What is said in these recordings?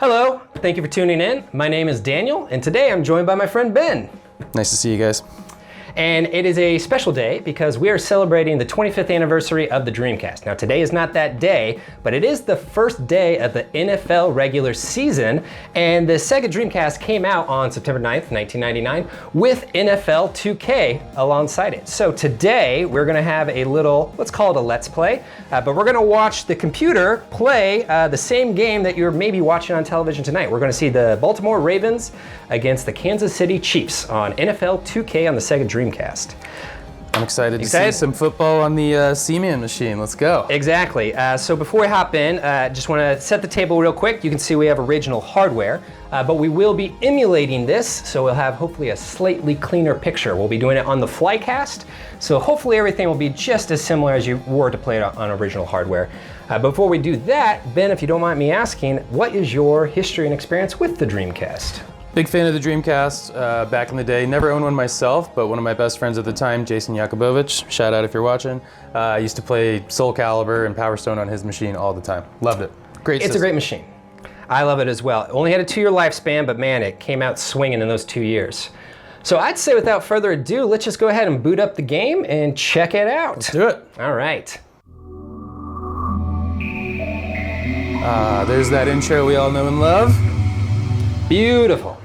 Hello, thank you for tuning in. My name is Daniel, and today I'm joined by my friend Ben. Nice to see you guys. And it is a special day because we are celebrating the 25th anniversary of the Dreamcast. Now today is not that day, but it is the first day of the NFL regular season, and the SEGA Dreamcast came out on September 9th, 1999 with NFL 2K alongside it. So today we're gonna have a little, let's call it a let's play, but we're gonna watch the computer play the same game that you're maybe watching on television tonight. We're gonna see the Baltimore Ravens against the Kansas City Chiefs on NFL 2K on the SEGA Dreamcast. I'm excited to see some football on the C-Man machine. Let's go. Exactly. So before we hop in, just want to set the table real quick. You can see we have original hardware, but we will be emulating this, so we'll have hopefully a slightly cleaner picture. We'll be doing it on the Flycast, so hopefully everything will be just as similar as you were to play it on original hardware. Before we do that, Ben, if you don't mind me asking, what is your history and experience with the Dreamcast? Big fan of the Dreamcast back in the day. Never owned one myself, but one of my best friends at the time, Jason Yakubovich, shout out if you're watching, I used to play Soul Calibur and Power Stone on his machine all the time. Loved it. Great system. It's a great machine. I love it as well. It only had a 2-year lifespan, but man, it came out swinging in those 2 years. So I'd say without further ado, let's just go ahead and boot up the game and check it out. Let's do it. All right. There's that intro we all know and love. Beautiful.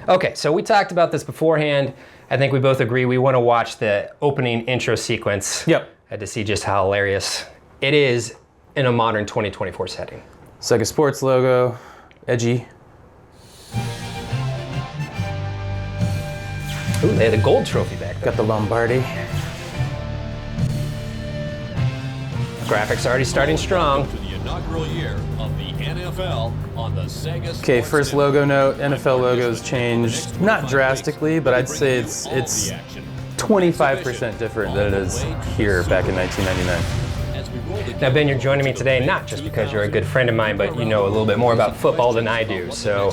Okay, so we talked about this beforehand. I think we both agree we want to watch the opening intro sequence. Yep. To see just how hilarious it is in a modern 2024 setting. SEGA Sports logo, edgy. Ooh, they had a gold trophy back there. Got the Lombardi. Graphics already starting strong. To the inaugural year of the NFL on the SEGA. Okay, first logo note, NFL logo's changed, not drastically, but I'd say it's 25% different than it is here back in 1999. Now Ben, you're joining me today not just because you're a good friend of mine, but you know a little bit more about football than I do. So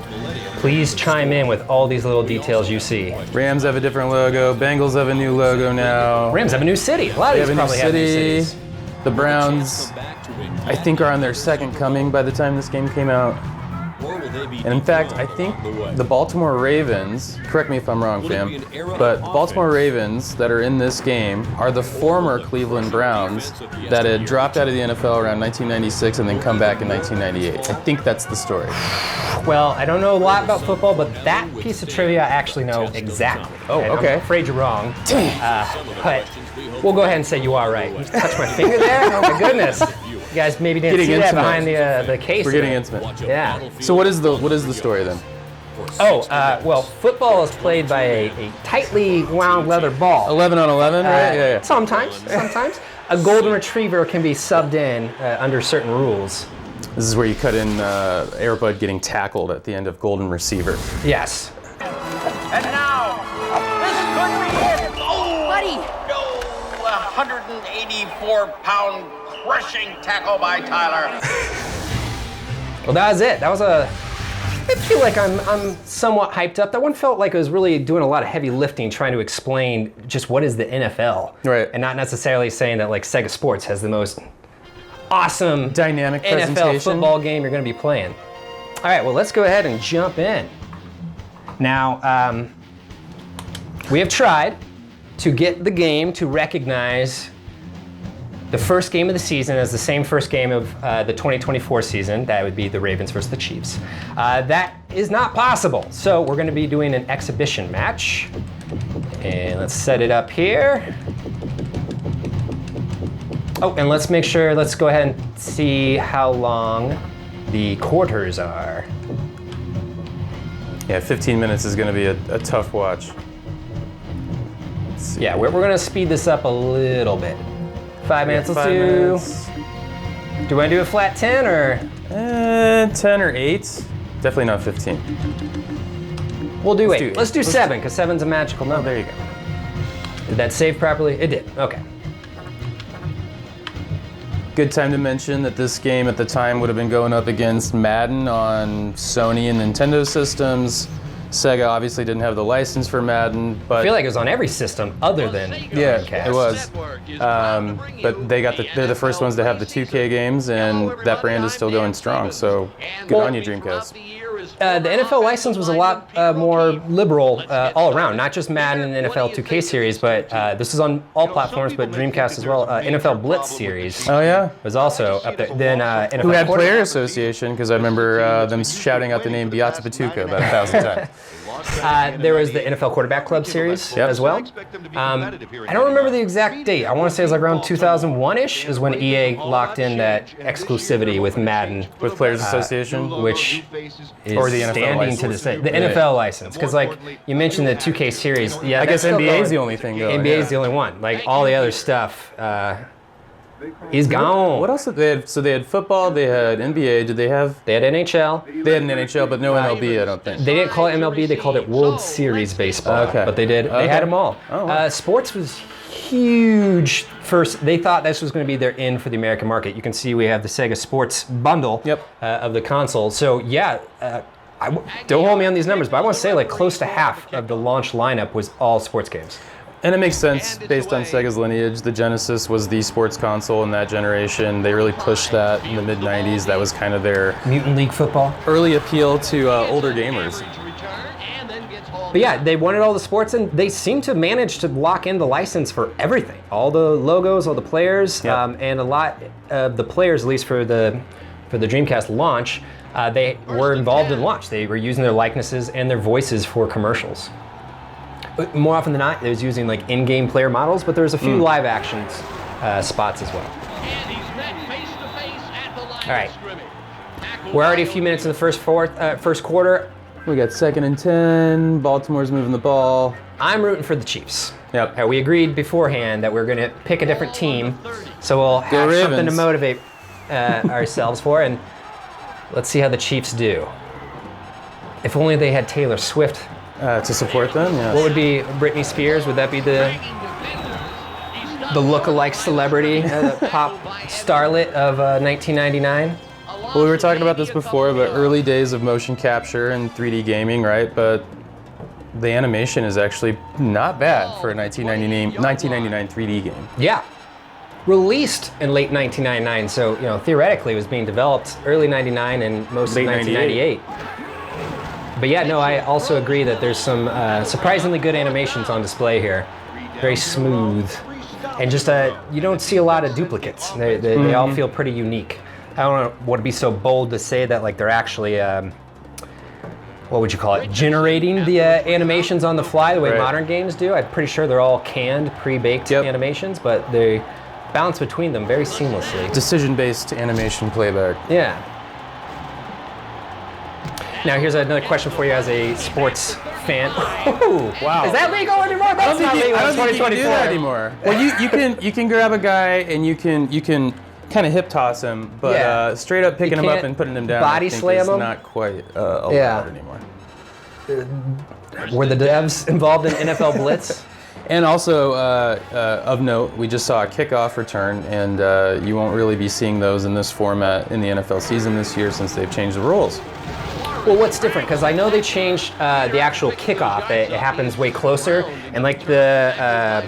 please chime in with all these little details you see. Rams have a different logo, Bengals have a new logo now. Rams have a new city. A lot of these probably have new cities. The Browns, I think, are on their second coming by the time this game came out. And in fact, I think the Baltimore Ravens, correct me if I'm wrong, fam, but the Baltimore Ravens that are in this game are the former Cleveland Browns that had dropped out of the NFL around 1996 and then come back in 1998. I think that's the story. Well, I don't know a lot about football, but that piece of trivia I actually know exactly. Oh, and okay. I'm afraid you're wrong. But we'll go ahead and say you are right. You touched my finger there? Oh my goodness. You guys maybe didn't see that behind the case. We're getting intimate. Yeah. So what is the story then? Oh, well, football is played by a tightly wound leather ball. 11 on 11, right? Yeah. Sometimes. A golden retriever can be subbed in under certain rules. This is where you cut in Air Bud getting tackled at the end of Golden Receiver. Yes. And now, this could be it. Oh, buddy. No, 184-pound crushing tackle by Tyler. Well, that was it. I feel like I'm somewhat hyped up. That one felt like it was really doing a lot of heavy lifting, trying to explain just what is the NFL. Right. And not necessarily saying that like SEGA Sports has the most awesome dynamic NFL presentation football game you're going to be playing. All right, well, let's go ahead and jump in. Now, we have tried to get the game to recognize the first game of the season as the same first game of the 2024 season. That would be the Ravens versus the Chiefs. That is not possible. So we're going to be doing an exhibition match. And let's set it up here. Oh, and let's go ahead and see how long the quarters are. Yeah, 15 minutes is going to be a tough watch. Yeah, we're going to speed this up a little bit. 5 minutes, let's do. Do you want to do a flat 10 or? 10 or 8. Definitely not 15. We'll do 8. Let's do 7, because 7's a magical number. Oh, there you go. Did that save properly? It did. Okay. Good time to mention that this game at the time would have been going up against Madden on Sony and Nintendo systems. Sega obviously didn't have the license for Madden, but I feel like it was on every system other than yeah, Dreamcast. it was. But they're the first ones to have the 2K games, and that brand is still going strong. So good on you, Dreamcast. The NFL license was a lot more liberal all around, not just Madden and NFL 2K series, but this is on all platforms, but Dreamcast as well. NFL Blitz series Oh yeah. was also up there. Then NFL Who had Quarter- Player Association? Because I remember them shouting out the name Beata Patuka about 1,000 times. There was the NFL Quarterback Club series Yep. as well. I don't remember the exact date. I want to say it was like around 2001-ish is when EA locked in that exclusivity with Madden, With Players Association? which is Or the NFL standing license. to this day. The NFL license, because like you mentioned the 2K series. Yeah, I guess that's still NBA is going. the only thing going. NBA is yeah. the only one. Like all the other stuff is gone. What else did they have? So they had football, they had NBA, did they have? They had NHL. They had an NHL, but no MLB, I don't think. They didn't call it MLB. They called it World Series Baseball. Okay. But they did. They Okay. had them all. Oh, wow. Sports was huge. First, they thought this was going to be their in for the American market. You can see we have the Sega Sports bundle Yep. of the console. So yeah, don't hold me on these numbers, but I want to say like close to half of the launch lineup was all sports games. And it makes sense based on Sega's lineage. The Genesis was the sports console in that generation. They really pushed that in the mid-90s. That was kind of their Mutant League Football. early appeal to older gamers. But yeah, they wanted all the sports, and they seem to manage to lock in the license for everything. All the logos, all the players, Yep. and a lot of the players, at least for the Dreamcast launch, they were involved in launch. They were using their likenesses and their voices for commercials. But more often than not, it was using like in-game player models, but there was a few live action spots as well. All right, we're already a few minutes in the first quarter. We got 2nd and 10. Baltimore's moving the ball. I'm rooting for the Chiefs. Yep. We agreed beforehand that we're going to pick a different team, so we'll have something to Ravens. motivate ourselves for, and let's see how the Chiefs do. If only they had Taylor Swift. To support them, yeah. What would be Britney Spears? Would that be the look-alike celebrity, the pop starlet of 1999? Well, we were talking about this before, but early days of motion capture and 3D gaming, right? But the animation is actually not bad for a 1999 3D game. Yeah. Released in late 1999, so theoretically it was being developed early 99 and most Late of 1998. But yeah, no, I also agree that there's some surprisingly good animations on display here. Very smooth. And just, you don't see a lot of duplicates. They all feel pretty unique. I don't know, would it be so bold to say that like they're actually, what would you call it, generating the animations on the fly the way Right. modern games do? I'm pretty sure they're all canned, pre-baked Yep. animations, but they bounce between them very seamlessly. Decision-based animation playback. Yeah. Now here's another question for you as a sports fan. Ooh, Wow. Is that legal anymore? That's not legal. I don't It's think you can do 2024 that anymor. Well, you can grab a guy and you can kind of hip toss him, but Yeah. straight up picking You him up can't and putting him down, body I think slam is him? not quite allowed Yeah. anymore. Were the devs involved in NFL Blitz? And also, of note, we just saw a kickoff return, and you won't really be seeing those in this format in the NFL season this year since they've changed the rules. Well, what's different? Because I know they changed the actual kickoff. It happens way closer, and like the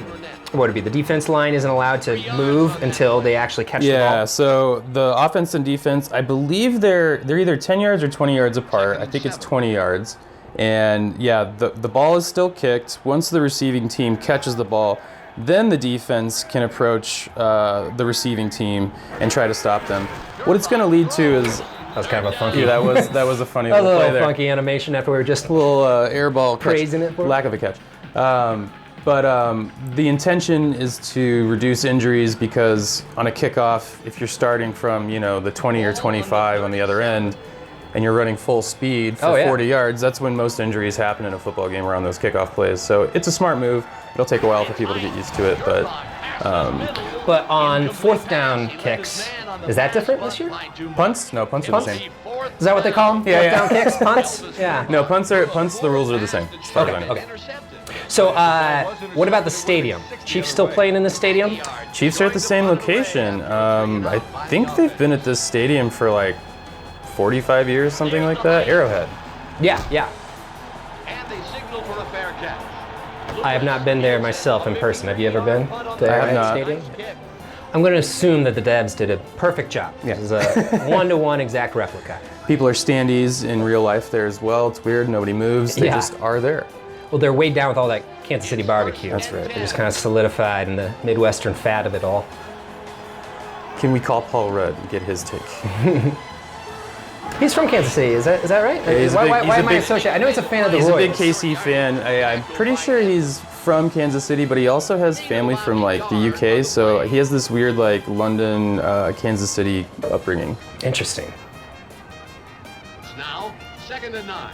what would it be? The defense line isn't allowed to move until they actually catch the Yeah, ball. so the offense and defense, I believe they're either 10 yards or 20 yards apart. I think it's 20 yards. And yeah, the ball is still kicked. Once the receiving team catches the ball, then the defense can approach the receiving team and try to stop them. What it's going to lead to is That was kind of a funky. that was a funny a little play little there. funky animation after we were just. Little air ball catch. Praising it for it? Lack of a catch. But the intention is to reduce injuries because on a kickoff, if you're starting from the 20 or 25 on the other end, and you're running full speed for Oh, yeah. 40 yards, that's when most injuries happen in a football game around those kickoff plays. So it's a smart move. It'll take a while for people to get used to it, but But on fourth down kicks, is that different this year? punts? No, punts are Punts? the same. Is that what they call them? Yeah, Fourth yeah. down kicks, punts? Yeah. No, punts. The rules are the same. as far as I Okay. know. Okay. So, what about the stadium? Chiefs still playing in the stadium? Chiefs are at the same location. I think they've been at this stadium for like 45 years, something like that. Arrowhead. Yeah, yeah. they signal for a fair catch. I have not been there myself in person. Have you ever been to I have Arrowhead not. Stadium? I'm going to assume that the devs did a perfect job. Yeah. This is a one-to-one exact replica. People are standees in real life there as well. It's weird. Nobody moves. They Yeah. just are there. Well, they're weighed down with all that Kansas City barbecue. That's right. They're just kind of solidified in the Midwestern fat of it all. Can we call Paul Rudd and get his take? He's from Kansas City, is that right? Yeah, he's a why big- why he's a am I big- associated? I know he's a fan of the He's Royals. a big KC fan. I'm pretty sure he's from Kansas City, but he also has family from like the UK. So he has this weird like London, Kansas City upbringing. Interesting. It's now 2nd and 9.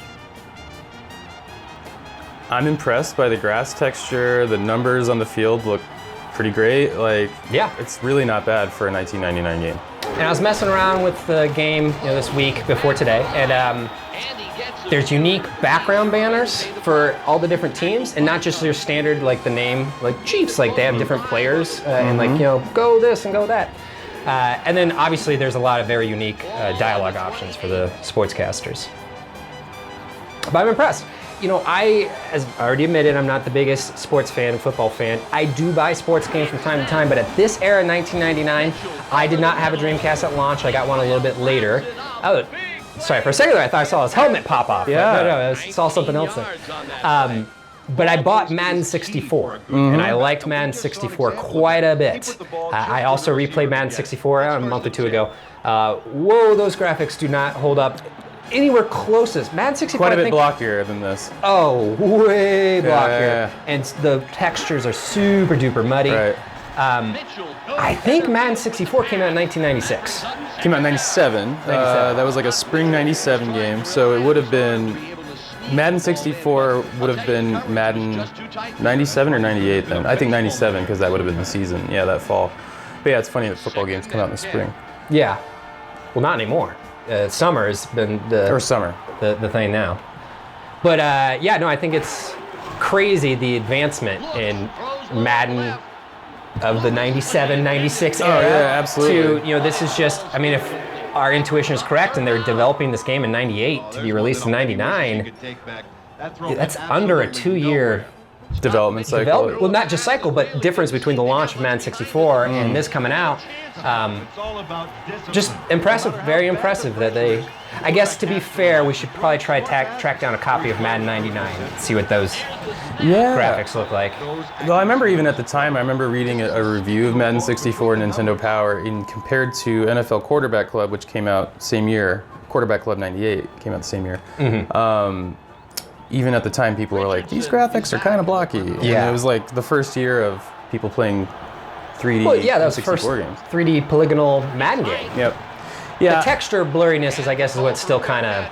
I'm impressed by the grass texture. The numbers on the field look pretty great. Like, Yeah. it's really not bad for a 1999 game. And I was messing around with the game this week before today, and there's unique background banners for all the different teams, and not just their standard like the name like Chiefs. Like they have different players and like go this and go that. And then obviously there's a lot of very unique dialogue options for the sportscasters. But I'm impressed. I, as I already admitted, I'm not the biggest sports fan, football fan. I do buy sports games from time to time, but at this era, 1999, I did not have a Dreamcast at launch. I got one a little bit later. Sorry, for a second there, I thought I saw his helmet pop off. Yeah. No, I saw something else there. But I bought Madden 64, and I liked Madden 64 quite a bit. I also replayed Madden 64 a month or two ago. Whoa, those graphics do not hold up anywhere closest. Madden 64, Quite a I bit think, blockier than this. Oh, way blockier. Yeah. And the textures are super duper muddy. Right. I think Madden 64 came out in 1996. Came out in 97. 97. That was like a spring 97 game. So it would have been, Madden 64 would have been Madden 97 or 98 then. I think 97 because that would have been the season. Yeah, that fall. But yeah, it's funny that football games come out in the spring. Yeah. Well, not anymore. Summer has been Or summer. the thing now. But I think it's crazy the advancement in Madden of the 97, 96 era. Oh, yeah, absolutely. To, this is just, if our intuition is correct and they're developing this game in 98 to be released in 99, that's under a 2-year Development cycle. development. Well, not just cycle, but difference between the launch of Madden 64 and this coming out. Just impressive, very impressive that they. I guess to be fair, we should probably try to track down a copy of Madden 99, see what those graphics look like. Well, I remember even at the time, I remember reading a review of Madden 64 Nintendo Power compared to NFL Quarterback Club, which came out same year. Quarterback Club 98 came out the same year. Even at the time, people were like, these graphics are kind of blocky. Yeah. And it was like the first year of people playing 3D Well, yeah, that was the 64 first games. 3D polygonal Madden game. Yep. The Yeah. texture blurriness is, I guess, is what still kind of,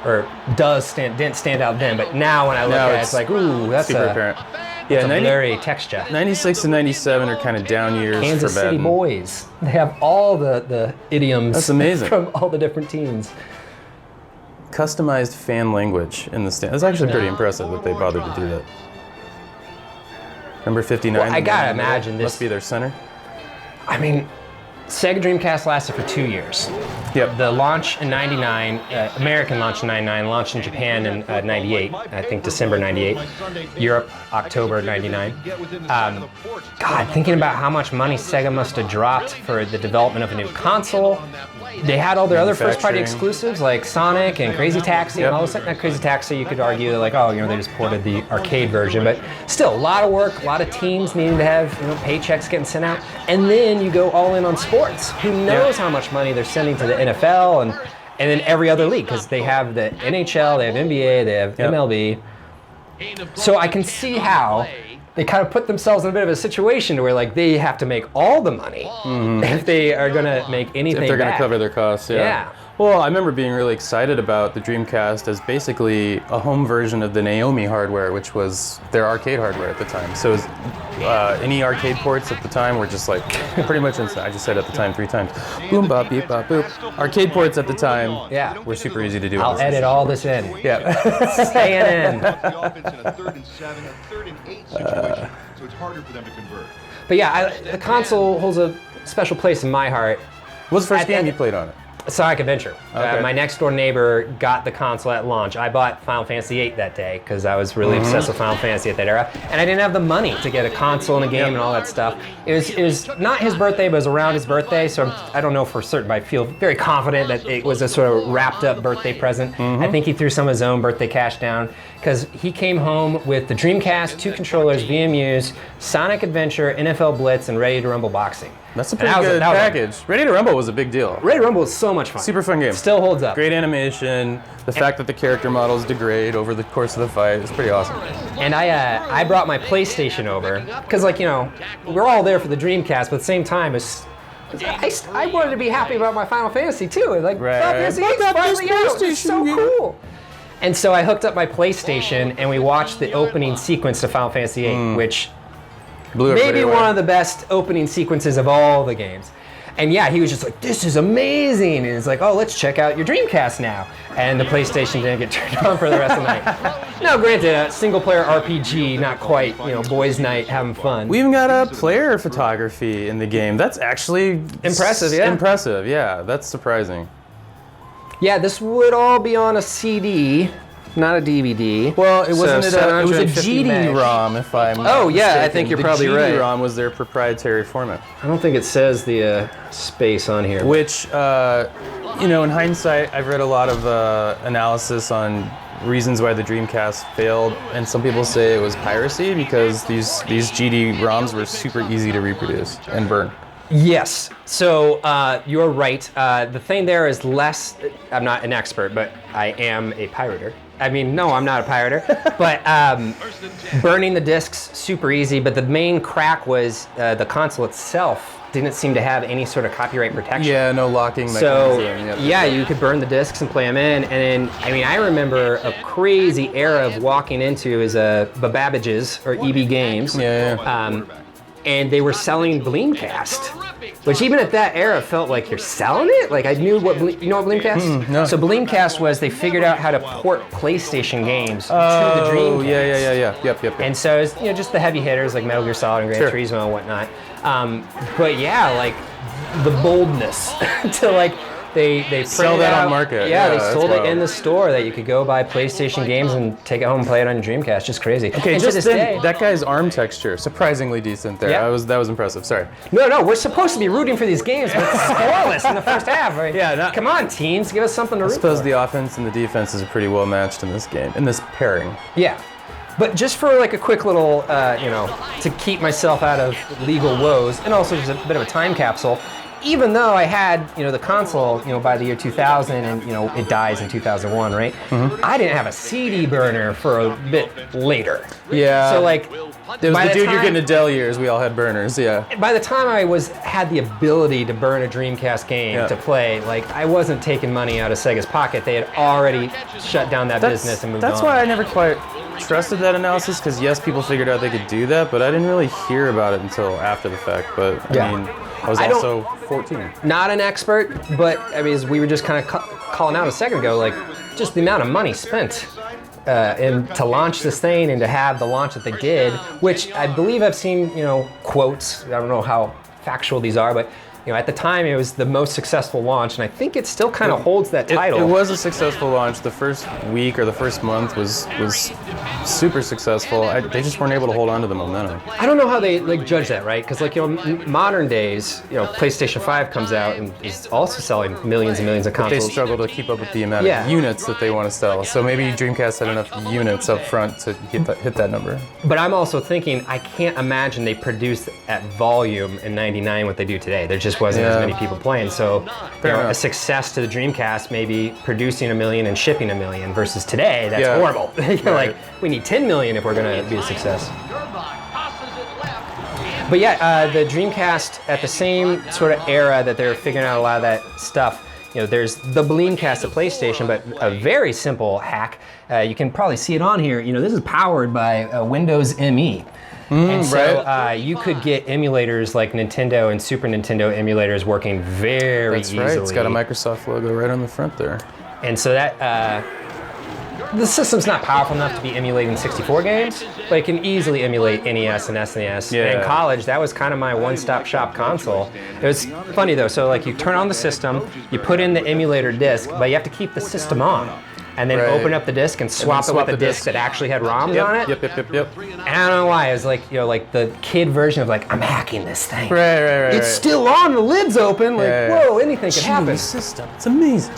or didn't stand out then, but now when I look Now at it, it's like, ooh, that's super a apparent. Yeah, blurry texture. 96 and 97 are kind of down years Kansas for City Madden. boys. They have all the idioms That's amazing. from all the different teams. Customized fan language in the stand. It's actually pretty impressive that they bothered to do that. Number 59. Well, I gotta imagine this- must be their center. Sega Dreamcast lasted for 2 years. Yep. The launch in 99, American launch in 99, launched in Japan in 98, I think December 98, Europe, October 99. God, thinking about how much money Sega must have dropped for the development of a new console. They had all their other first-party Manufacturing. exclusives like Sonic and Crazy Taxi and all this. Not Crazy Taxi, you could argue like, they just ported the arcade version, but still a lot of work, a lot of teams needing to have paychecks getting sent out, and then you go all in on sports. Who knows how much money they're sending to the NFL and then every other league, because they have the NHL, they have NBA, they have MLB. So I can see how they kind of put themselves in a bit of a situation where like they have to make all the money if they are going to make anything If they're going to back. cover their costs, yeah. Yeah. Well, I remember being really excited about the Dreamcast as basically a home version of the Naomi hardware, which was their arcade hardware at the time. So any arcade ports at the time were just like pretty much instant. I just said at the time 3 times. Boom, bop, beep, bop, boop. Arcade ports at the time were super easy to do. I'll edit all this in. Yeah. Staying in. The offense in a 3rd and 7, a 3rd and 8 situation, so it's harder for them to convert. But yeah, the console holds a special place in my heart. What's the first game you played on it? Sonic Adventure. Okay. My next door neighbor got the console at launch. I bought Final Fantasy VIII that day because I was really obsessed with Final Fantasy at that era, and I didn't have the money to get a console and a game and all that stuff. It was not his birthday, but it was around his birthday, so I don't know for certain, but I feel very confident that it was a sort of wrapped up birthday present. I think he threw some of his own birthday cash down because he came home with the Dreamcast, 2 controllers, VMUs, Sonic Adventure, NFL Blitz, and Ready to Rumble Boxing. That's a pretty good package. Ready to Rumble was a big deal. Ready to Rumble was so much fun. Super fun game. Still holds up. Great animation. The fact that the character models degrade over the course of the fight is pretty awesome. And I brought my PlayStation over because, like, you know, we're all there for the Dreamcast, but at the same time, I wanted to be happy about my Final Fantasy too. Like, Final Fantasy VIII finally out. It's so cool. And so I hooked up my PlayStation and we watched the opening sequence to Final Fantasy VIII, which maybe one of the best opening sequences of all the games. And yeah, he was just like, this is amazing. And it's like, oh, let's check out your Dreamcast now. And the PlayStation didn't get turned on for the rest of the night. Now, granted, a single player RPG, not quite, you know, boys' night having fun. We even got a player photography in the game. That's actually impressive, yeah. Impressive, yeah. That's surprising. Yeah, this would all be on a CD, not a DVD. Well, it wasn't it was a 750 GD-ROM, if I'm Oh, yeah, mistaken. I think you're probably right. The GD-ROM was their proprietary format. I don't think it says the space on here. Which, you know, in hindsight, I've read a lot of analysis on reasons why the Dreamcast failed, and some people say it was piracy because these GD-ROMs were super easy to reproduce and burn. Yes, so you're right. The thing there is less, I'm not an expert, but I am a pirater. I mean, no, I'm not a pirater, but burning the discs, super easy, but the main crack was the console itself didn't seem to have any sort of copyright protection. Yeah, no locking So, mechanism. yeah, you could burn the discs and play them in, and then, I mean, I remember a crazy era of walking into is Babbage's, or EB Games. Yeah. And they were selling Dreamcast, which even at that era felt like you're selling it. Like I knew what you know what Dreamcast? No. So Dreamcast was they figured out how to port PlayStation games to the Dreamcast. Yeah. Yep. And so it was, you know, just the heavy hitters like Metal Gear Solid and Gran Turismo and whatnot. But yeah, like the boldness to like they sell that on market. Yeah, they that's sold wild. it in the store that you could go buy PlayStation games and take it home and play it on your Dreamcast. Just crazy. Okay, and just to this then, day, that guy's arm texture, surprisingly decent there. Yeah. That was impressive. Sorry. No, we're supposed to be rooting for these games, but it's scoreless in the first half. Right? Yeah, Come on, teams, give us something to root I suppose for. the offense and the defense is pretty well matched in this game, in this pairing. Yeah. But just for like a quick little, you know, to keep myself out of legal woes, and also just a bit of a time capsule, even though I had, you know, the console, you know, by the year 2000 and, you know, it dies in 2001, right? I didn't have a CD burner for a bit later. Yeah. So like, There was by the dude you're time- getting to Dell years, we all had burners, yeah. By the time I had the ability to burn a Dreamcast game to play, like I wasn't taking money out of Sega's pocket. They had already shut down that business and moved on. That's why I never quite trusted that analysis, because yes, people figured out they could do that, but I didn't really hear about it until after the fact. But I mean, I was also 14. Not an expert, but I mean, as we were just kind of calling out a second ago, like just the amount of money spent and to launch this thing and to have the launch that they did, which I believe I've seen, you know, quotes. I don't know how factual these are, but you know, at the time it was the most successful launch, and I think it still kind of holds that title. It was a successful launch. The first week or the first month was super successful. They just weren't able to hold on to the momentum. I don't know how they like judge that, right? Because like, you know, modern days, you know, PlayStation 5 comes out and is also selling millions and millions of They consoles. struggle to keep up with the amount Yeah. of units that they want to sell. So maybe Dreamcast had enough units up front to hit that number. But I'm also thinking, I can't imagine they produced at volume in '99 what they do today. There just wasn't as many people playing. So, you know, a success to the Dreamcast, maybe producing 1 million and shipping 1 million, versus today, that's horrible. You're like, we need 10 million if we're going to be a success. But yeah, the Dreamcast at the same sort of era that they're figuring out a lot of that stuff. You know, there's the Dreamcast at PlayStation, but a very simple hack. You can probably see it on here. You know, this is powered by Windows ME. And so you could get emulators like Nintendo and Super Nintendo emulators working very easily. That's right. It's got a Microsoft logo right on the front there. And so that the system's not powerful enough to be emulating 64 games, but it can easily emulate NES and SNES. Yeah. And in college, that was kind of my one-stop shop console. It was funny though, so like you turn on the system, you put in the emulator disc, but you have to keep the system on. And then open up the disc and swap it with a disc that actually had ROMs on it. Yep. And I don't know why, it was like, you know, like the kid version of like, I'm hacking this thing. Right. It's still on, the lid's open, like, whoa, anything could happen. System. It's amazing.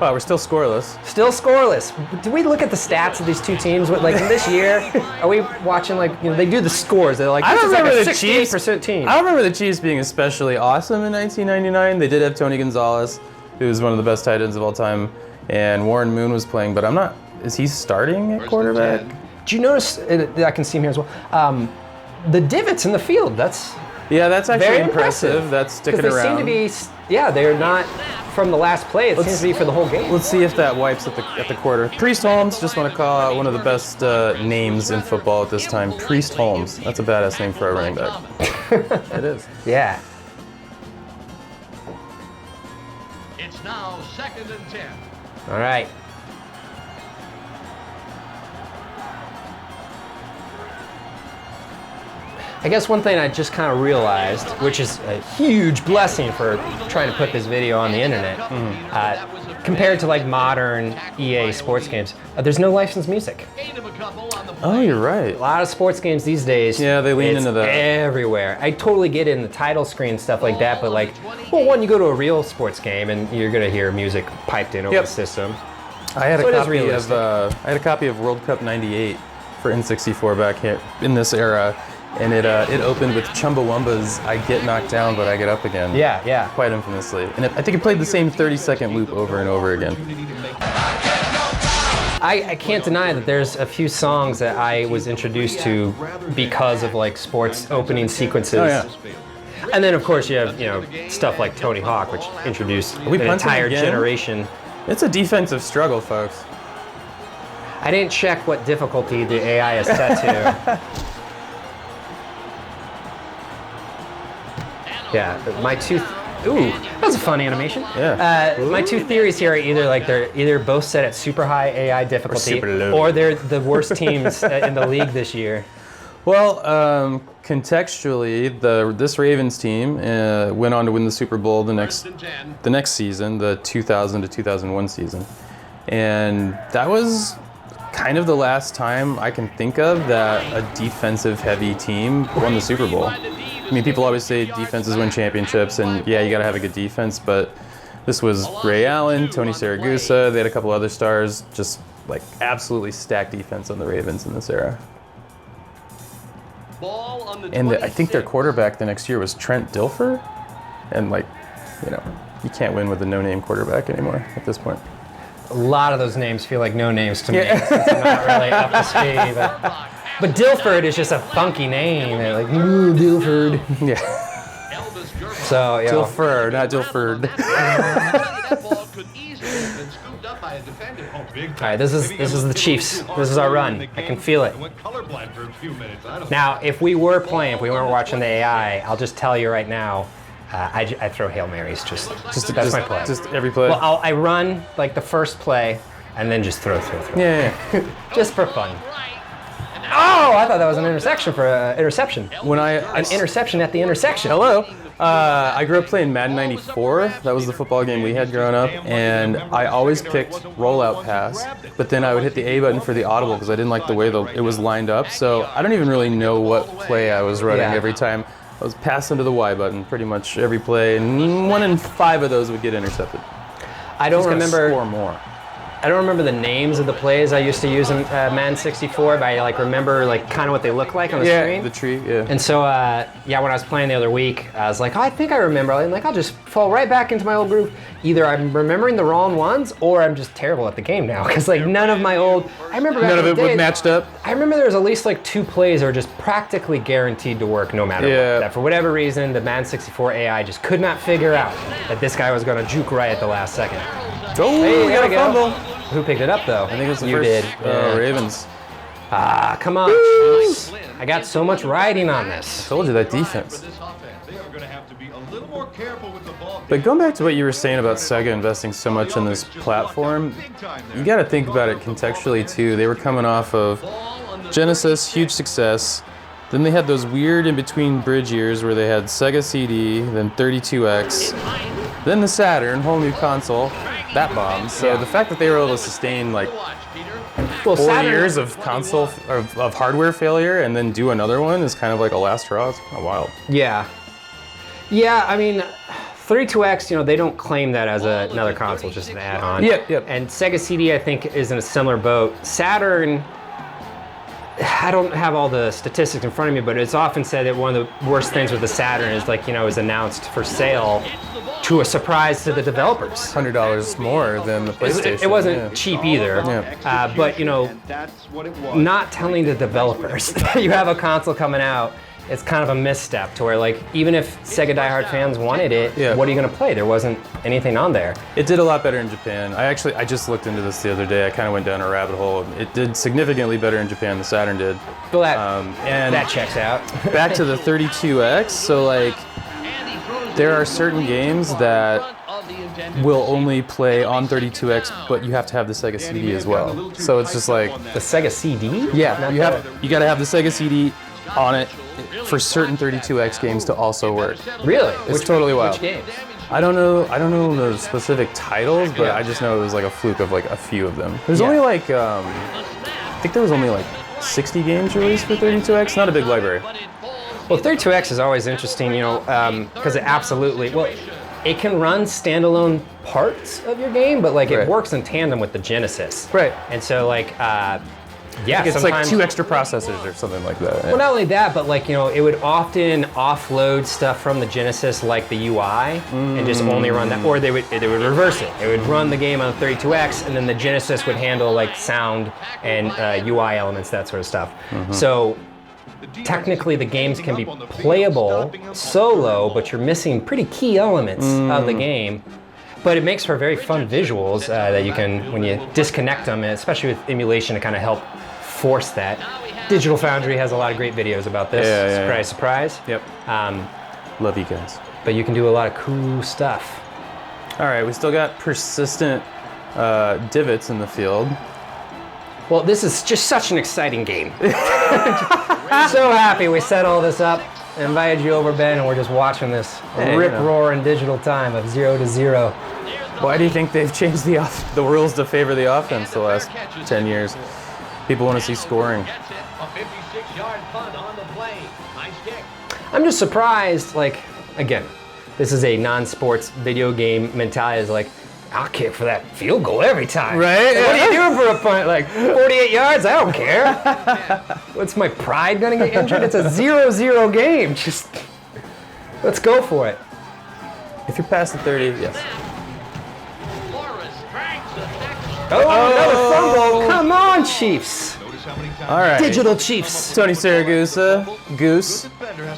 Wow, we're still scoreless. Still scoreless. Do we look at the stats of these two teams? Like this year, are we watching like, you know, they do the scores. They're like, this is like a 68% team. I remember the Chiefs being especially awesome in 1999. They did have Tony Gonzalez, who was one of the best tight ends of all time, and Warren Moon was playing, but I'm not, is he starting at quarterback? Do you notice, I can see him here as well, the divots in the field, that's actually very impressive. That's sticking they around. seem to be, they're not from the last play, it seems to be for the whole game. Let's see if that wipes at the quarter. Priest Holmes, just want to call out one of the best names in football at this time. Priest Holmes, that's a badass name for a running back. It is. Yeah. It's now 2nd and 10. All right. I guess one thing I just kind of realized, which is a huge blessing for trying to put this video on the internet, compared to like modern EA sports games, there's no licensed music. Oh, you're right. A lot of sports games these days, Yeah, they lean into that. everywhere. I totally get it in the title screen and stuff like that, but like, well, one, you go to a real sports game and you're gonna hear music piped in over the system. I had So it is I had a copy of World Cup '98 for N64 back here in this era, and it opened with Chumbawamba's "I Get Knocked Down, But I Get Up Again." Yeah. Quite infamously, and I think it played the same 30-second loop over and over again. I can't deny that there's a few songs that I was introduced to because of like sports opening sequences. Oh, yeah. And then of course you have, you know, stuff like Tony Hawk, which introduced we an punting entire again? generation. It's a defensive struggle, folks. I didn't check what difficulty the AI is set to. Yeah, my two. Ooh, that was a fun animation. Yeah. My two theories here are either like they're either both set at super high AI difficulty, super low. or they're the worst teams in the league this year. Well, contextually, this Ravens team went on to win the Super Bowl the next season, the 2000 to 2001 season, and that was kind of the last time I can think of that a defensive-heavy team won the Super Bowl. I mean, people always say defenses win championships, and yeah, you got to have a good defense, but this was Ray Allen, Tony Siragusa, they had a couple other stars, just like absolutely stacked defense on the Ravens in this era. And I think their quarterback the next year was Trent Dilfer, and like, you know, you can't win with a no-name quarterback anymore at this point. A lot of those names feel like no names to me, since I'm not really up to speed. But Dilford is just a funky name. They're like, ooh, Dilford. Yeah. So, you know. Dilfer, not Dilford. All right, this is the Chiefs. This is our run. I can feel it. Now, if we weren't watching the AI, I'll just tell you right now, I throw Hail Marys. That's my play. Just every play. Well, I run like the first play, and then just throw. Yeah. Just for fun. Oh, I thought that was an interception for interception. An interception at the intersection. Hello. I grew up playing Madden 94. That was the football game we had growing up, and I always picked rollout pass, but then I would hit the A button for the audible because I didn't like the way it was lined up. So I don't even really know what play I was running every time. I was passing to the Y button pretty much every play, and 1 in 5 of those would get intercepted. I don't remember. Score more. I don't remember the names of the plays I used to use in Madden 64, but I like remember like kind of what they look like on the screen. The tree, yeah. And so, when I was playing the other week, I was like, oh, I think I remember. And like, I'll just fall right back into my old groove. Either I'm remembering the wrong ones, or I'm just terrible at the game now. Because like none of my old, I remember back none in of the it days, matched up. I remember there was at least like 2 plays that were just practically guaranteed to work no matter what. That for whatever reason, the Madden 64 AI just could not figure out that this guy was going to juke right at the last second. Oh, Hey, we got a fumble. Who picked it up though? I think it was the you first did. Ravens. Ah, come on, Chiefs. I got so much riding on this. Told you that defense. They are going to have to be a little more careful with the ball. But going back to what you were saying about Sega investing so much in this platform, you got to think about it contextually too. They were coming off of Genesis, huge success. Then they had those weird in-between bridge years where they had Sega CD, then 32X, then the Saturn, whole new console. That bombed. So the fact that they were able to sustain like 4 years of console of hardware failure and then do another one is kind of like a last straw. It's kind of wild. Yeah. Yeah, I mean, 32X, you know, they don't claim that as another console, just an add-on. Yep. And Sega CD, I think, is in a similar boat. Saturn, I don't have all the statistics in front of me, but it's often said that one of the worst things with the Saturn is, like, you know, it was announced for sale to a surprise to the developers. $100 more than the PlayStation. It wasn't cheap either. Yeah. But, you know, That's what it was. not telling the developers that you have a console coming out, it's kind of a misstep to where, like, even if Sega diehard fans wanted it, what are you going to play? There wasn't anything on there. It did a lot better in Japan. I just looked into this the other day. I kind of went down a rabbit hole. It did significantly better in Japan than the Saturn did. Well, And that checks out. back to the 32X, so like there are certain games that will only play on 32X, but you have to have the Sega CD as well. So it's just like The Sega CD? yeah, you got to have the Sega CD on it for certain 32X games to also work. Really? It's totally wild. Which games? I don't know the specific titles, but I just know it was like a fluke of like a few of them. There's Yeah. only like I think there was only like 60 games released for 32X. Not a big library. Well, 32X is always interesting, you know, because it absolutely, well, it can run standalone parts of your game, but like it Right. works in tandem with the Genesis. Right. And so like, yeah, It's like sometimes- 2 extra processors or something like that. Well, not only that, but like, you know, it would often offload stuff from the Genesis, like the UI, and just only run that, or they would reverse it. It would run the game on 32X, and then the Genesis would handle like sound and UI elements, that sort of stuff. So technically the games can be playable solo, but you're missing pretty key elements of the game. But it makes for very fun visuals that you can, when you disconnect them, and especially with emulation, to kind of help force that. Digital Foundry has a lot of great videos about this. Yeah. Surprise, surprise. Yep. Love you guys. But you can do a lot of cool stuff. All right, we still got persistent divots in the field. Well, this is just such an exciting game. So happy we set all this up, invited you over, Ben, and we're just watching this Hey, rip you know. roar in digital time of 0 to 0. Why do you think they've changed the rules to favor the offense the last 10 years? People want to see scoring. A 56-yard punt on the play. Nice kick. I'm just surprised, like, again, this is a non-sports video game mentality. Is like, I'll kick for that field goal every time. Right? Like, what are you doing for a punt? Like, 48 yards? I don't care. What's my pride gonna get injured? It's a 0-0 game. Just, let's go for it. If you're past the 30, yes. Oh, another fumble. Come on, Chiefs. Notice how many times All right. Digital Chiefs. Tony Saragusa, Goose.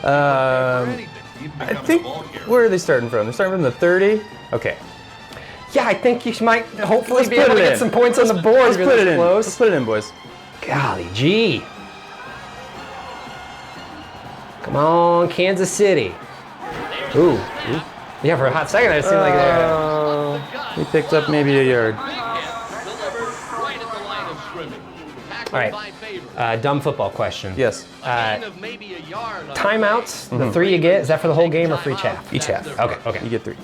I think, where are they starting from? They're starting from the 30? Okay. Yeah, I think you might hopefully Let's be put able to it get in. some points on the board. Let's if you're put it this in. close. Let's put it in, boys. Golly gee. Come on, Kansas City. Ooh. Yeah, for a hot second, it seemed like they're... He picked up maybe a yard. Right at the line of scrimmage. All right, dumb football question. Yes. Maybe a yard. Timeouts, the 3 you get, is that for the whole game or for each half? Each half. Okay. You get 3.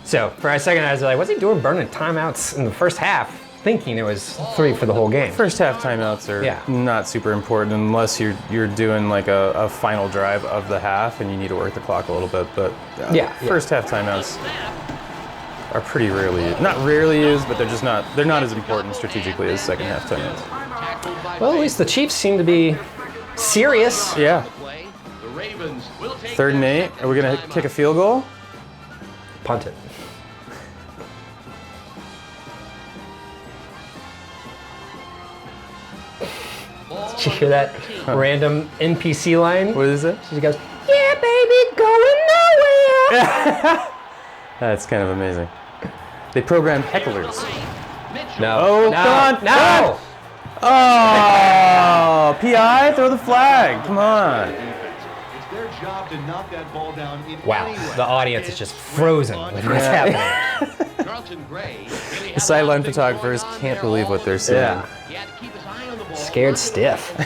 So for a second, I was like, what's he doing burning timeouts in the first half, thinking it was 3 for the whole game? First half timeouts are not super important unless you're doing like a final drive of the half and you need to work the clock a little bit. But first half timeouts are pretty not rarely used, but they're not as important strategically as second half timeouts. Well, at least the Chiefs seem to be serious. Yeah. The Ravens will take 3rd and 8. Are we gonna kick a field goal? Punt it. Did you hear that random NPC line? What is it? She goes, yeah, baby, going nowhere. That's kind of amazing. They programmed hecklers. No. Oh, no. come on. No. Oh! Oh, PI, throw the flag. Come on. It's their job to knock that ball down in Wow, any way. the audience is just frozen with what's happening. The sideline photographers can't believe what they're seeing. Yeah. Scared stiff.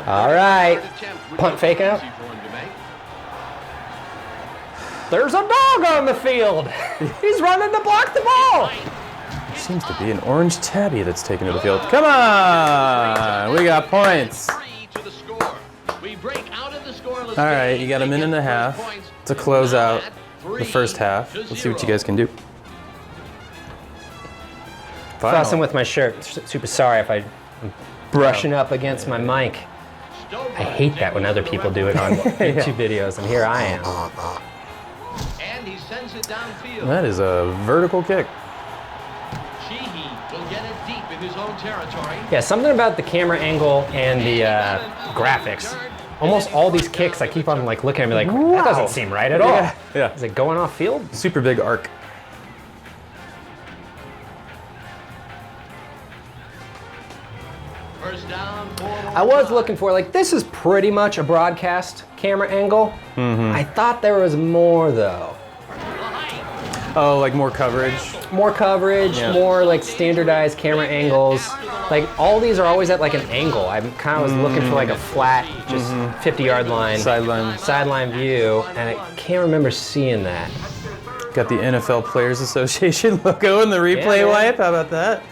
All right. Punt fake out. There's a dog on the field. He's running to block the ball. There seems to be an orange tabby that's taken to the field. Come on, we got points. All right, you got a minute and a half to close out the first half. Let's see what you guys can do. Fussing with my shirt. Super sorry if I'm brushing up against my mic. I hate that when other people do it on YouTube videos, and here I am. And he sends it downfield. That is a vertical kick. Sheehy will get it deep in his own territory. Yeah, something about the camera angle and the graphics. Almost all these kicks, I keep on like looking at me like, that doesn't seem right at all. Yeah. Is it going off field? Super big arc. First down. I was looking for, like, this is pretty much a broadcast camera angle. I thought there was more though. Oh, like more coverage. More coverage, more like standardized camera angles. Like all these are always at like an angle. I kind of was looking for like a flat, just 50-yard line, sideline view, and I can't remember seeing that. Got the NFL Players Association logo in the replay wipe. How about that?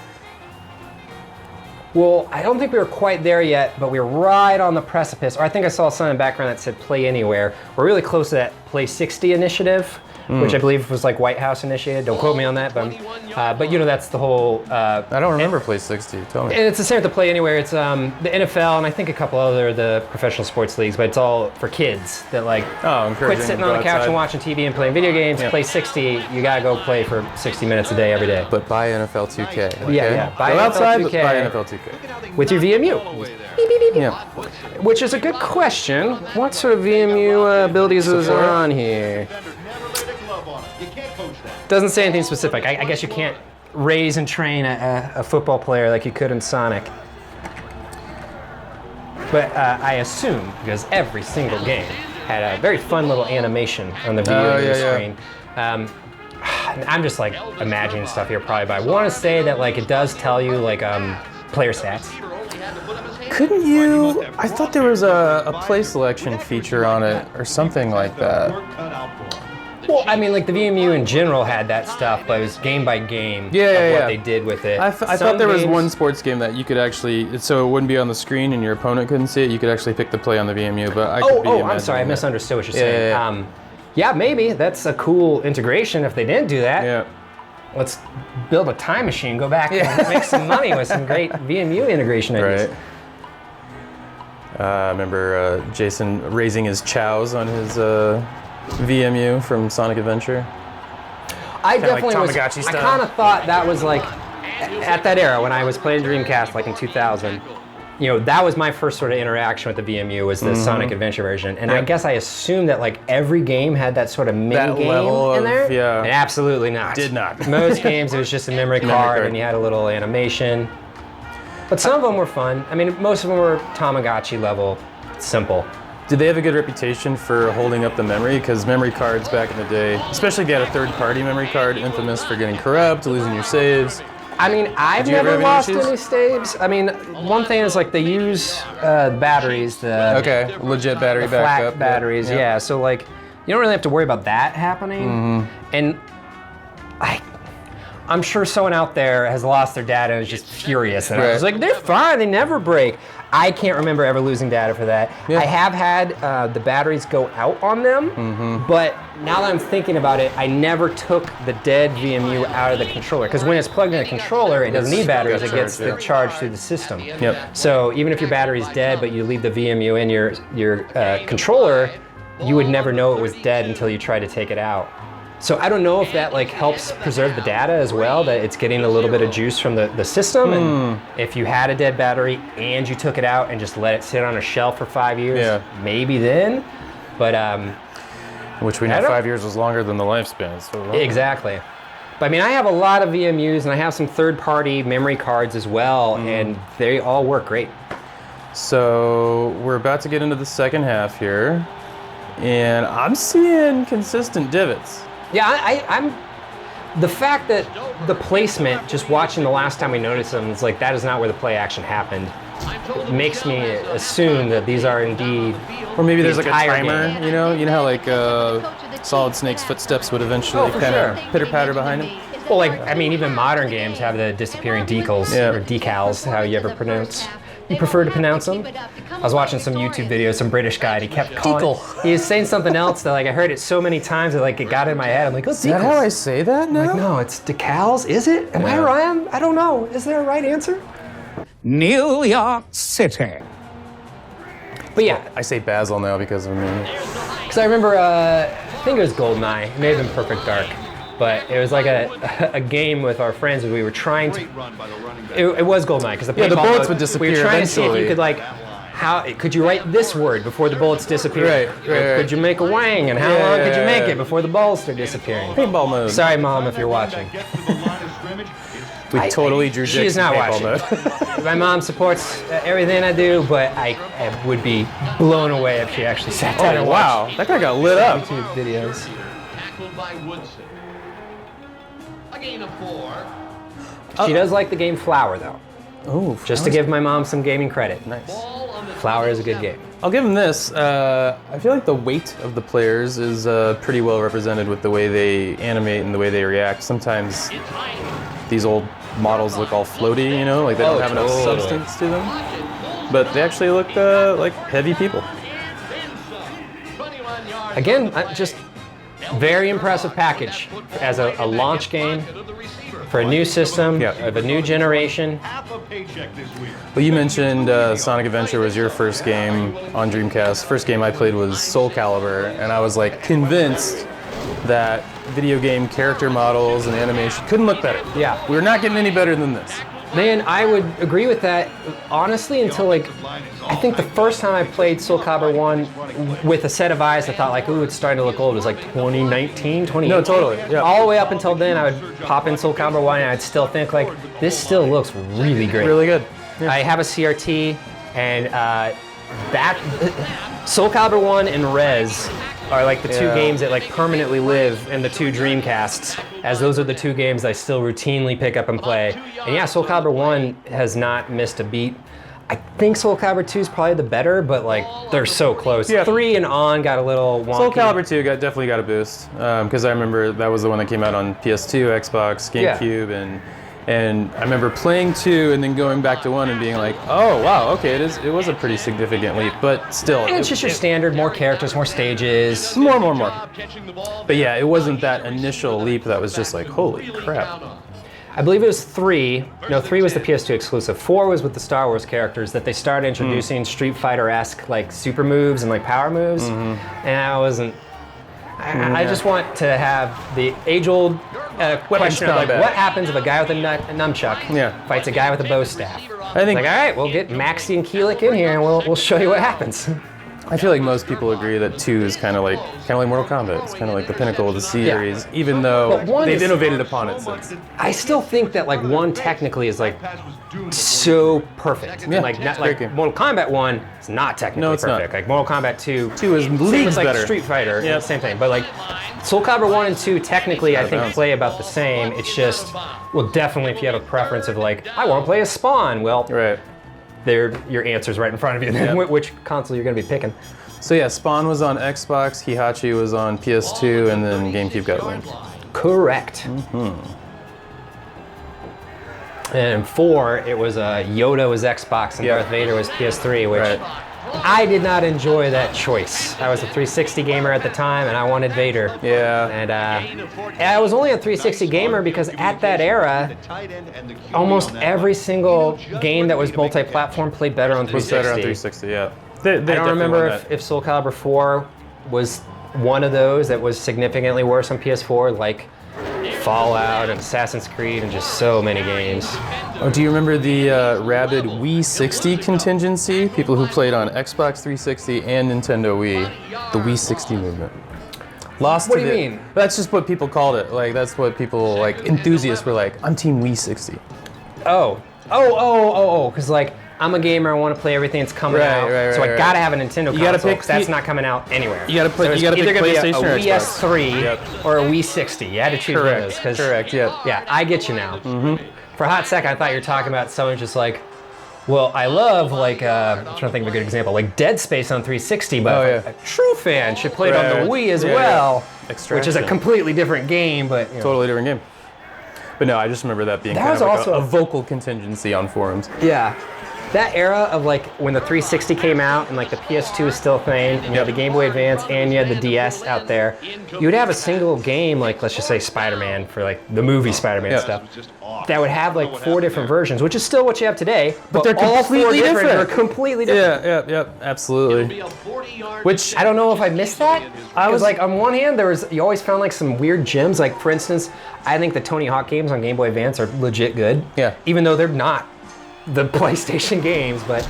Well, I don't think we were quite there yet, but we were right on the precipice. Or I think I saw something in the background that said Play Anywhere. We're really close to that Play 60 initiative, which I believe was like White House initiated. Don't quote me on that, but you know that's the whole. I don't remember Play 60. Tell me. And it's the same with the Play Anywhere. It's the NFL and I think a couple other the professional sports leagues, but it's all for kids that like quit sitting on the couch and watching TV and playing video games. Play 60. You gotta go play for 60 minutes a day every day. But buy NFL 2K. Okay? Yeah. Buy Go NFL outside, 2K. but buy NFL 2K. With your VMU. Beep, beep, beep. Yeah. Which is a good question. What sort of VMU abilities is on here? Doesn't say anything specific. I guess you can't raise and train a football player like you could in Sonic. But I assume, because every single game had a very fun little animation on the VMU screen. I'm just like imagining stuff here probably, but I want to say that like it does tell you like player stats. Couldn't you? I thought there was a play selection feature on it or something like that. Well, I mean, like the VMU in general had that stuff, but it was game by game of what they did with it. I thought there was one sports game that you could actually, so it wouldn't be on the screen and your opponent couldn't see it. You could actually pick the play on the VMU, but I could be I'm sorry, I misunderstood what you're saying. Yeah, maybe that's a cool integration if they didn't do that. Yeah. Let's build a time machine, go back and make some money with some great VMU integration ideas. Right. I remember Jason raising his chows on his VMU from Sonic Adventure. I definitely like was. Tamagotchi I style. kind of thought that was like at that era when I was playing Dreamcast, like in 2000. You know, that was my first sort of interaction with the VMU was the Sonic Adventure version, and I guess I assumed that like every game had that sort of mini game in there. Yeah. And absolutely not. Did not. Most games it was just a memory card and you had a little animation. But some of them were fun. I mean, most of them were Tamagotchi level, simple. Did they have a good reputation for holding up the memory? Because memory cards back in the day, especially if you had a third-party memory card, infamous for getting corrupt, losing your saves. I mean, I've Did you ever never have any lost issues? any saves. I mean, one thing is like they use batteries, Okay, legit battery flat backup. batteries, yeah. So like, you don't really have to worry about that happening. And I'm sure someone out there has lost their data and is just furious. And I was like, they're fine, they never break. I can't remember ever losing data for that. Yeah. I have had the batteries go out on them, but now that I'm thinking about it, I never took the dead VMU out of the controller. Because when it's plugged in a controller, it doesn't need batteries, it gets the charge through the system. Yep. So even if your battery's dead, but you leave the VMU in your controller, you would never know it was dead until you try to take it out. So I don't know if that like helps preserve the data as well, that it's getting a little bit of juice from the system. And if you had a dead battery and you took it out and just let it sit on a shelf for 5 years, maybe then. But Which we know 5 years was longer than the lifespan. So exactly. But I mean, I have a lot of VMUs, and I have some third-party memory cards as well, and they all work great. So we're about to get into the second half here, and I'm seeing consistent divots. Yeah, I'm. The fact that the placement, just watching the last time we noticed them, is like that is not where the play action happened. It makes me assume that these are indeed. Or maybe there's like a entire timer, game. you know how like Solid Snake's footsteps would eventually for kind of sure. pitter-patter behind him. Well, like I mean, even modern games have the disappearing decals or decals, how you ever pronounce. You prefer to pronounce them? I was watching some YouTube videos, some British guy, and he kept calling. He was saying something else that like I heard it so many times that like it got in my head. I'm like, oh, Is that how I say that now? Like, no, it's decals. Is it? Am I right? I don't know. Is there a right answer? New York City. But yeah, I say Basil now because of me. because I remember, I think it was GoldenEye. It may have been Perfect Dark. But it was like a game with our friends where we were trying to. Great run by the running back. It was GoldenEye because the Yeah, the paintball bullets mode, would disappear We were trying to see if eventually. you could like, how could you write this word before the bullets disappear? Right. Could you make a wang, and how long could you make it before the balls start disappearing? Paintball mode. Sorry, Mom, if you're watching. Gets to the line of scrimmage, it's We totally drew She dicks is not in paintball watching. mode. My mom supports everything I do, but I would be blown away if she actually sat down Oh and wow, that guy got lit up. watched YouTube videos. Tackled by Woodson. A gain of 4. She does like the game Flower, though. Oh, Just to give my mom some gaming credit. nice. Ball on the Flower is a good game. I'll give him this. I feel like the weight of the players is pretty well represented with the way they animate and the way they react. Sometimes these old models look all floaty, you know, like they don't have enough totally. substance to them. But they actually look like heavy people. 21 yards. Again, just very impressive package as a launch game for a new system of a new generation. half a paycheck this week. Well, you mentioned Sonic Adventure was your first game on Dreamcast. First game I played was Soul Calibur, and I was like convinced that video game character models and animation couldn't look better. Yeah. We're not getting any better than this. Man, I would agree with that, honestly, until like, I think the first time I played Soul Calibur 1 with a set of eyes, I thought like, ooh, it's starting to look old. It was like 2019, 2018. No, totally, yeah. All the way up until then, I would pop in Soul Calibur 1 and I'd still think like, this still looks really great. Really good. I have a CRT, and that Soul Calibur 1 and Rez are like the two Yeah. games that like permanently live in the two Dreamcasts, as those are the two games I still routinely pick up and play. And yeah, Soul Calibur 1 has not missed a beat. I think Soul Calibur 2 is probably the better, but like they're so close. Yeah. 3 and on got a little wonky. Soul Calibur 2 definitely got a boost because I remember that was the one that came out on PS2, Xbox, GameCube, and I remember playing 2 and then going back to 1 and being like, oh wow, okay, it was a pretty significant leap, but still. And it's just your standard, more characters, more stages. More. Catching the ball. But yeah, it wasn't that initial leap that was just like, holy crap. I believe it was 3. No, 3 was the PS2 exclusive. 4 was with the Star Wars characters that they started introducing Street Fighter-esque like super moves and like power moves. And I wasn't. I just want to have the age-old question of like, combat. what happens if a guy with a nunchuck fights a guy with a bow staff? I think Like, all right, we'll get Maxi and Keelik in here and we'll show you what happens. I feel like most people agree that 2 is kind of like Mortal Kombat. It's kind of like the pinnacle of the series, even though But 1 they've is- innovated upon it since. I still think that like 1 technically is like so perfect. Yeah, Like it's not a great like game. Mortal Kombat 1 is not technically No, it's not. perfect. Like Mortal Kombat 2 2 is same leagues with like better. Street Fighter, Yep. same thing. But like Soul Calibur 1 and 2 technically I think bounds. play about the same. It's just, well, definitely if you have a preference of like, I want to play as Spawn, well, Right. your answer's right in front of you. Yep. Which console you're going to be picking. So yeah, Spawn was on Xbox, Hihachi was on PS2, and then GameCube got Link. Correct. And 4, it was Yoda was Xbox and Yeah. Darth Vader was PS3, which Right. I did not enjoy that choice. I was a 360 gamer at the time, and I wanted Vader. Yeah. And I was only a 360 gamer because at that era, almost every single game that was multi-platform played better on 360. Was better on 360, yeah. I don't remember if Soul Calibur 4 was one of those that was significantly worse on PS4, like Fallout and Assassin's Creed and just so many games. Oh, do you remember the rabid Wii 60 contingency? People who played on Xbox 360 and Nintendo Wii. The Wii 60 movement. Lost What to do you the- mean? That's just what people called it. Like that's what people like enthusiasts were like. I'm Team Wii 60. Because like I'm a gamer, I want to play everything that's coming out, so I gotta have a Nintendo console. gotta pick- because that's not coming out anywhere. You gotta put- So it's you gotta either pick gonna PlayStation be a or Wii Xbox. S3 Yep. or a Wii 60. You had to choose one of those. 'Cause- Correct. Yep. Yeah, I get you now. For a hot second, I thought you were talking about someone just like, well, I love like I'm trying to think of a good example, like Dead Space on 360, but Oh, yeah. a true fan should play it on Right. the Wii as Yeah, well, yeah. which is a Extraction. completely different game. But you know. Totally different game. But no, I just remember that being That kind was of like also a vocal contingency on forums. Yeah. That era of like when the 360 came out and like the PS2 was still a thing, and you had the Game Boy Advance and you had the DS out there, you would have a single game, like let's just say Spider-Man for like the movie Spider-Man Yeah. stuff, that would have like 4 different versions, which is still what you have today, but they're all 4 completely different. different. They're completely different. Yeah, absolutely. Which I don't know if I missed that. I was like, on one hand, you always found like some weird gems. Like for instance, I think the Tony Hawk games on Game Boy Advance are legit good. Yeah. Even though they're not the PlayStation games, but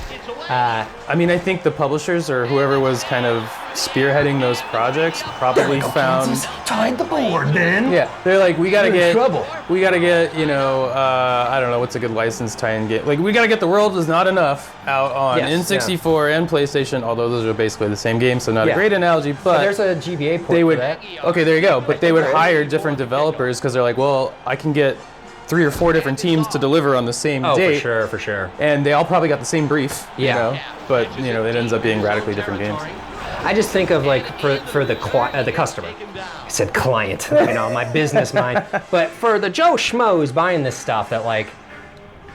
I mean, I think the publishers or whoever was kind of spearheading those projects probably found. tied the board, then. Yeah, they're like, we gotta You're in get trouble. We gotta get, you know, I don't know what's a good license tie-in game. Like, we gotta get The World Is Not Enough out on Yes, N64 and PlayStation. Although those are basically the same game, so not Yeah. a great analogy. But There's a GBA port they would. for that. Okay, there you go. But they would hire different developers because they're like, well, I can get 3 or 4 different teams to deliver on the same Oh, date. for sure. And they all probably got the same brief. Yeah. You know? But you know, it ends up being radically different games. I just think of like for the customer. I said client, you know, my business mind. But for the Joe Schmo who's buying this stuff that like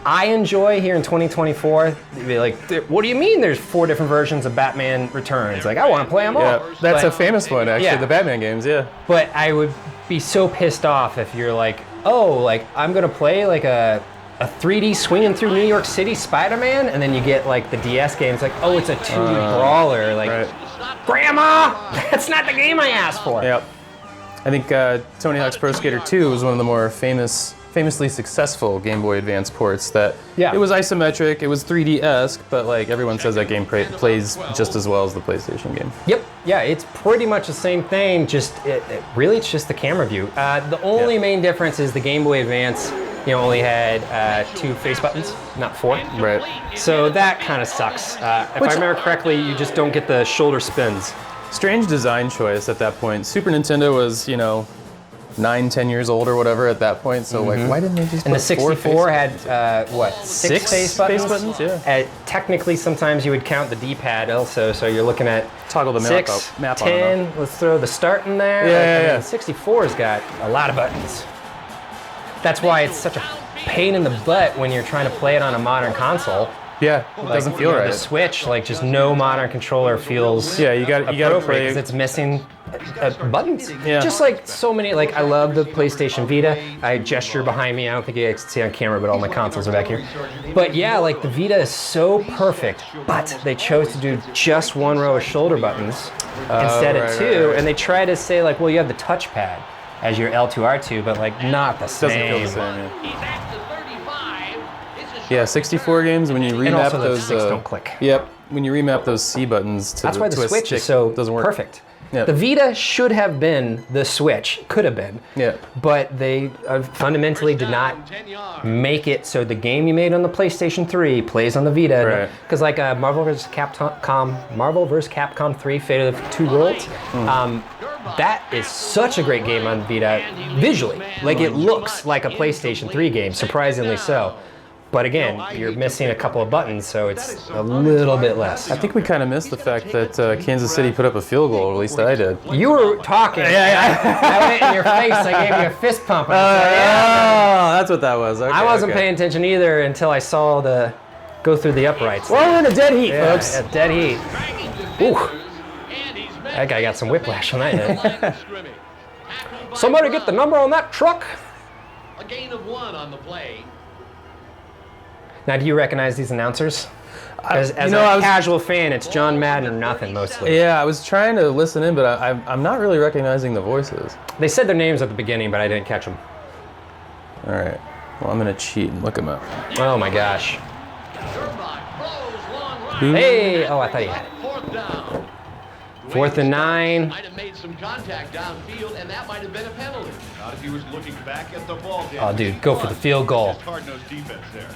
I enjoy here in 2024, they'd be like, what do you mean there's 4 different versions of Batman Returns? Like, I want to play them all. Yeah, that's But- a famous one actually. Yeah. The Batman games. Yeah. But I would be so pissed off if you're like, oh, like I'm gonna play like a 3D swinging through New York City Spider-Man, and then you get like the DS game. It's like, oh, it's a 2D brawler. Like, Right. Grandma, that's not the game I asked for. Yep. I think Tony Hawk's Pro Skater 2 was one of the more famously successful Game Boy Advance ports. That Yeah. it was isometric, it was 3D-esque, but like everyone says that game plays just as well as the PlayStation game. Yep. Yeah, it's pretty much the same thing. Just really, it's just the camera view. The only main difference is the Game Boy Advance. You know, only had 2 face buttons, not 4. Right. So that kind of sucks. If I remember correctly, you just don't get the shoulder spins. Strange design choice at that point. Super Nintendo was, you know, 9-10 years old or whatever at that point. So like, why didn't they just And the put 4 64 face- had, what, 6 face buttons? face buttons? Yeah. Technically, sometimes you would count the D-pad also, so you're looking at Toggle the map 6, up- map on and 10, let's throw the start in there. Yeah, yeah. 64's got a lot of buttons. That's why it's such a pain in the butt when you're trying to play it on a modern console. Yeah, it doesn't Like, feel you know, right. The Switch, like just no modern controller feels Yeah, you got to appropriate play. because it's missing buttons. Yeah. Just like so many, like I love the PlayStation Vita. I gesture behind me. I don't think you guys can see on camera, but all my consoles are back here. But yeah, like the Vita is so perfect, but they chose to do just 1 row of shoulder buttons instead of right, 2, right. and they try to say like, well, you have the touchpad as your L2, R2, but like not the Doesn't same. feel the same. Yeah. He's at the 35. This is Yeah, 64 games when you remap And also the those. sticks don't click. Yep, when you remap those C buttons to That's why the to a Switch stick, is so doesn't work. perfect. Yeah. The Vita should have been the Switch, could have been. Yeah. But they fundamentally did not 10 yards. make it so the game you made on the PlayStation 3 plays on the Vita. Right. Because like Marvel vs. Capcom 3, Fate of the Two Worlds, that is such a great game on Vita visually. Like it looks like a PlayStation 3 game, surprisingly so. But again, you're missing a couple of buttons, so it's a little bit less. I think we kind of missed the fact that Kansas City put up a field goal, or at least I did. You were talking. I went in your face. I gave you a fist pump. And I said, Oh, that's what that was. Okay, I wasn't okay. paying attention either until I saw the go through the uprights. Well, we're in a dead heat, Yeah, folks. yeah, dead heat. Ooh, And he's met that guy got some whiplash on that hit. scrimmage. Somebody get the number on that truck. A gain of 1 on the play. Now, do you recognize these announcers? As you know, I a was- casual fan, it's John Madden or nothing mostly. Yeah, I was trying to listen in, but I'm not really recognizing the voices. They said their names at the beginning, but I didn't catch them. All right. Well, I'm gonna cheat and look them up. Oh my gosh. Durbach throws long right. Who? Hey, oh, I thought he had it. 4th down. 4th and 9. Might have made some contact downfield, and that might have been a penalty. Not if he was looking back at the ball. Oh, dude, go for the field goal. Hard-nosed defense there.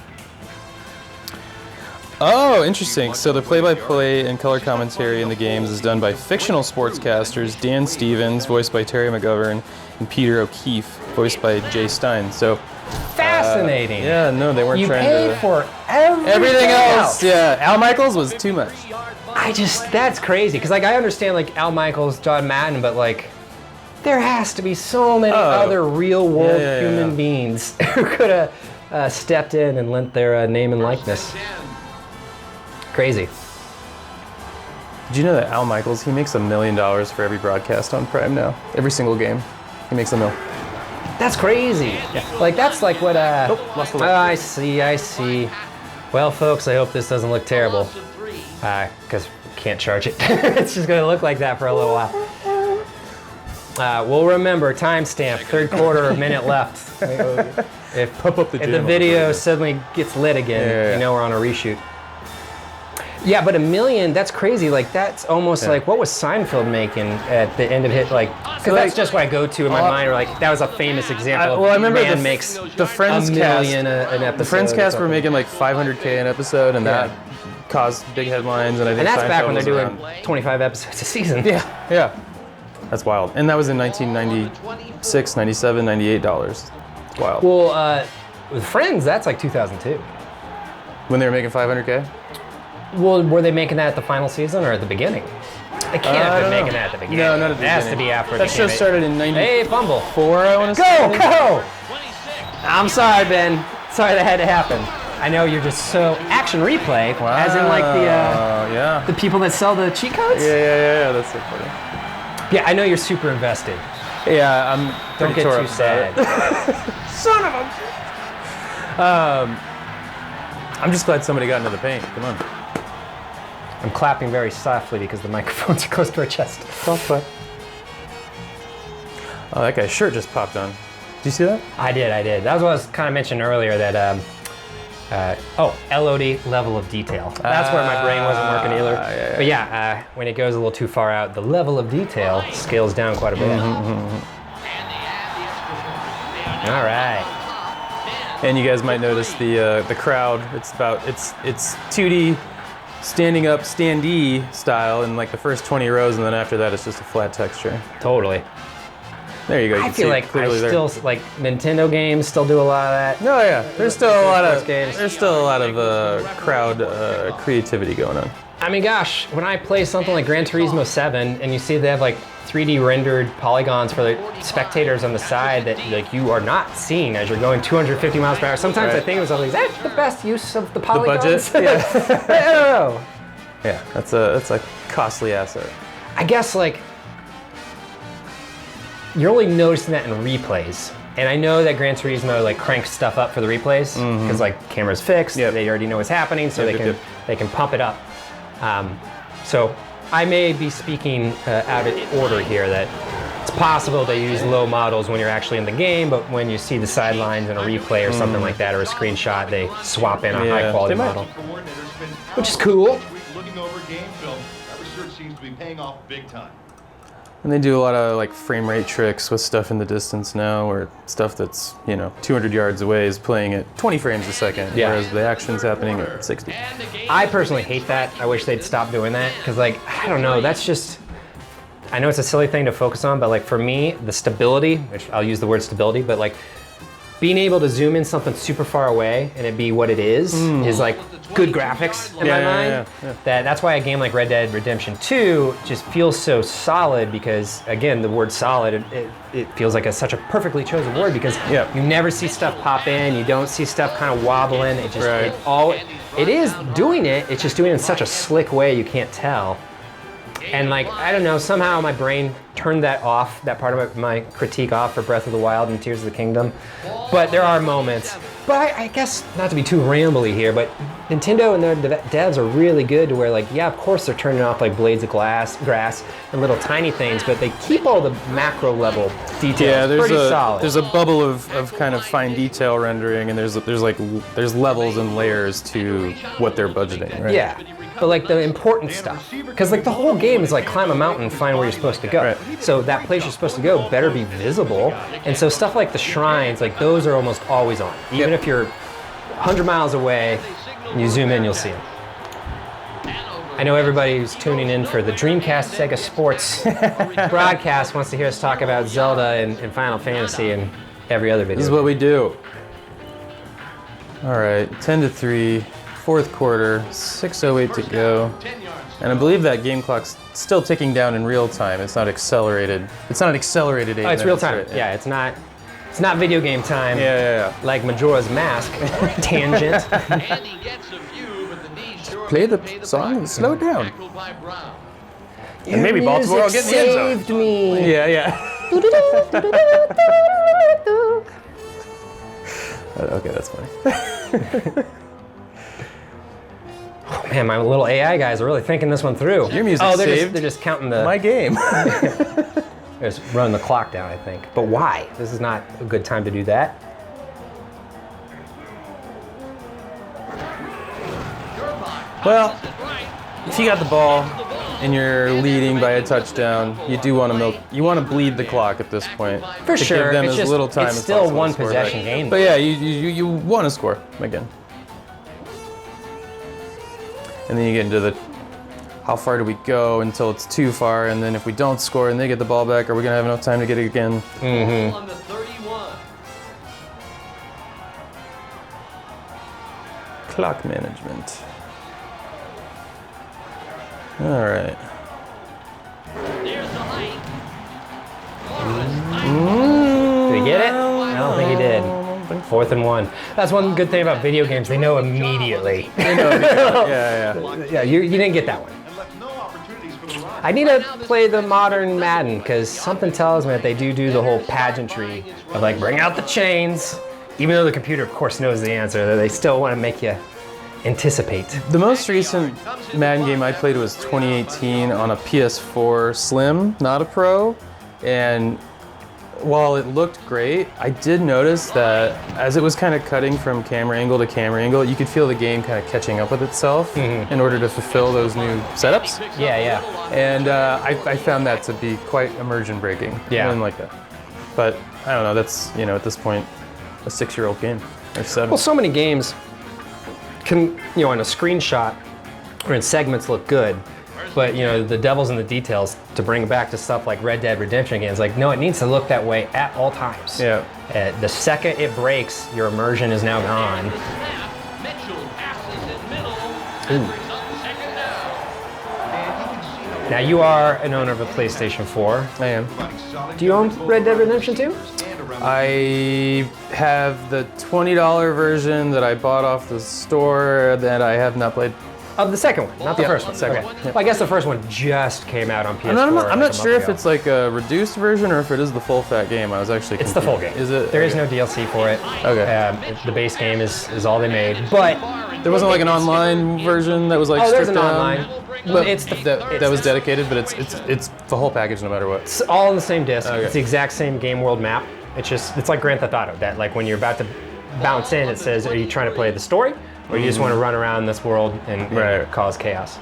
Oh, interesting. So the play-by-play and color commentary in the games is done by fictional sportscasters Dan Stevens, voiced by Terry McGovern, and Peter O'Keefe, voiced by Jay Stein. So Fascinating. yeah, no, they weren't You trying paid to. for Everything else, yeah. Al Michaels was too much. That's crazy. Because, like, I understand, like, Al Michaels, John Madden, but, like, there has to be so many other real-world human beings who could have stepped in and lent their name and likeness. Crazy. Did you know that Al Michaels, he makes $1 million for every broadcast on Prime now? Every single game, he makes $1 million. That's crazy. Yeah. Like, that's like what, lost the leg. I see. Well, folks, I hope this doesn't look terrible. Because we can't charge it. It's just gonna look like that for a little while. We'll remember, timestamp, 3rd quarter, a minute left. If the video suddenly gets lit again, you know we're on a reshoot. Yeah, but $1 million, that's crazy. Like, that's almost like, what was Seinfeld making at the end of it? Like, because that's just what I go to in my mind, or like, that was a famous example. I remember man makes the Friends $1 million an episode. The Friends cast were making like $500K an episode, and that caused big headlines. And I think that's Seinfeld back when they're doing around 25 episodes a season. Yeah. That's wild. And that was in 1996, 97, $98. Wild. Well, with Friends, that's like 2002. When they were making $500K? Well, were they making that at the final season or at the beginning? They can't have been making that at the beginning. No, not at the It has beginning. to be after. That show started in 94, Hey, fumble. I want to say. Go! I'm sorry, Ben. Sorry that had to happen. I know you're just so action replay, as in like the people that sell the cheat codes. Yeah. That's so funny. Yeah, I know you're super invested. Yeah, I'm. Don't get too sad. Son of a. I'm just glad somebody got into the paint. Come on. I'm clapping very softly because the microphones are close to our chest. Don't clap. Oh, that guy's shirt just popped on. Did you see that? I did. That was what I was kind of mentioned earlier, that LOD, level of detail. That's where my brain wasn't working either. But yeah, when it goes a little too far out, the level of detail scales down quite a bit. All right. And you guys might notice the crowd. It's 2D standing up standee style in like the first 20 rows, and then after that it's just a flat texture. Totally. There you go. You I can feel see like it clearly there. like Nintendo games still do a lot of that. No, yeah. There's still a lot of games. crowd creativity going on. I mean, gosh, when I play something like Gran Turismo 7 and you see they have like 3D rendered polygons for the spectators on the side that like you are not seeing as you're going 250 miles per hour. Sometimes I think it was like, is that the best use of the polygons? The budget? Yeah. I don't know. Yeah, that's a costly asset. I guess like you're only noticing that in replays. And I know that Gran Turismo like cranks stuff up for the replays because like camera's fixed, they already know what's happening, so they can pump it up. So I may be speaking out of order here, that it's possible they use low models when you're actually in the game, but when you see the sidelines in a replay or something like that, or a screenshot, they swap in a high quality model, which is cool. Looking over game film, that research seems to be paying off big time. And they do a lot of like frame rate tricks with stuff in the distance now, or stuff that's 200 yards away is playing at 20 frames a second, whereas the action's happening at 60. I personally hate that. I wish they'd stop doing that, because like, I don't know, that's just, I know it's a silly thing to focus on, but like for me, the stability, which I'll use the word stability, but like being able to zoom in something super far away and it be what it is like good graphics in my mind. That's why a game like Red Dead Redemption 2 just feels so solid, because again, the word solid, it feels like such a perfectly chosen word, because you never see stuff pop in, you don't see stuff kind of wobbling, it just, it is doing it, it's just doing it in such a slick way you can't tell. And like, I don't know, somehow my brain turned that off, that part of my critique off for Breath of the Wild and Tears of the Kingdom. But there are moments. But I guess, not to be too rambly here, but Nintendo and their devs are really good to where, like, yeah, of course they're turning off like blades of grass and little tiny things, but they keep all the macro level details. Yeah, pretty solid. there's a bubble of kind of fine detail rendering, and there's levels and layers to what they're budgeting, right? Yeah, but like the important stuff, because like the whole game is like climb a mountain and find where you're supposed to go. Right. So that place you're supposed to go better be visible, and so stuff like the shrines, like those are almost always on. Even if you're 100 miles away, and you zoom in, you'll see them. I know everybody who's tuning in for the Dreamcast SEGA Sports broadcast wants to hear us talk about Zelda and Final Fantasy and every other video. This is what we do. All right, 10-3, fourth quarter, 6:08 to go. And I believe that game clock's still ticking down in real time. It's not accelerated. It's not an accelerated 8 Oh, it's real minutes, time. right? Yeah, it's not video game time. Yeah. Like Majora's Mask. Tangent. Play the song and slow it down. And maybe Your Baltimore will music get in the end zone. saved me. Yeah. Okay, that's funny. Oh, man, my little AI guys are really thinking this one through. Your music they're saved they're just counting the. My game. They're just running the clock down, I think. But why? This is not a good time to do that. Well, if you got the ball and you're leading by a touchdown, you do want to bleed the clock at this point. For to sure. Give them It's as just- little time it's as still possible one to score possession back. game. But yeah, you want to score again. And then you get into the how far do we go until it's too far, and then if we don't score and they get the ball back, are we gonna have enough time to get it again? Mm-hmm. On the 31. Clock management. All right. There's the height. Did he get it? I don't think he did. 4th and 1. That's one good thing about video games. They know immediately. Yeah. You didn't get that one. And left no opportunities for the run. I need to play the modern Madden because something tells me that they do the whole pageantry of like bring out the chains. Even though the computer, of course, knows the answer, they still want to make you anticipate. The most recent Madden game I played was 2018 on a PS4 Slim, not a Pro, and while it looked great, I did notice that as it was kind of cutting from camera angle to camera angle, you could feel the game kind of catching up with itself in order to fulfill those new setups. Yeah. And I found that to be quite immersion breaking. Yeah. I didn't like that. But I don't know, that's, at this point, a 6-year-old game, or 7. Well, so many games can, on a screenshot or in segments look good, but the devil's in the details to bring it back to stuff like Red Dead Redemption games. Like, no, it needs to look that way at all times. Yeah. The second it breaks, your immersion is now gone. Mitchell passes in middle. Ooh. Second down. Now, you are an owner of a PlayStation 4. I am. Do you own Red Dead Redemption 2? I have the $20 version that I bought off the store that I have not played. Of the second one, not the first one. second Okay. one. Well, I guess the first one just came out on PS4. I'm not like a sure month if ago. it's like a reduced version or if it is the full fat game. I was actually It's the full game. Is it? There is no DLC for it. Okay. The base game is all they made. But There wasn't like an online version that was like there's an stripped down? online. But It's the that was dedicated, but it's the whole package no matter what. It's all on the same disc. Okay. It's the exact same game world map. It's like Grand Theft Auto. That like when you're about to bounce in, it says, "Are you trying to play the story, or you just want to run around this world and Right. cause chaos?"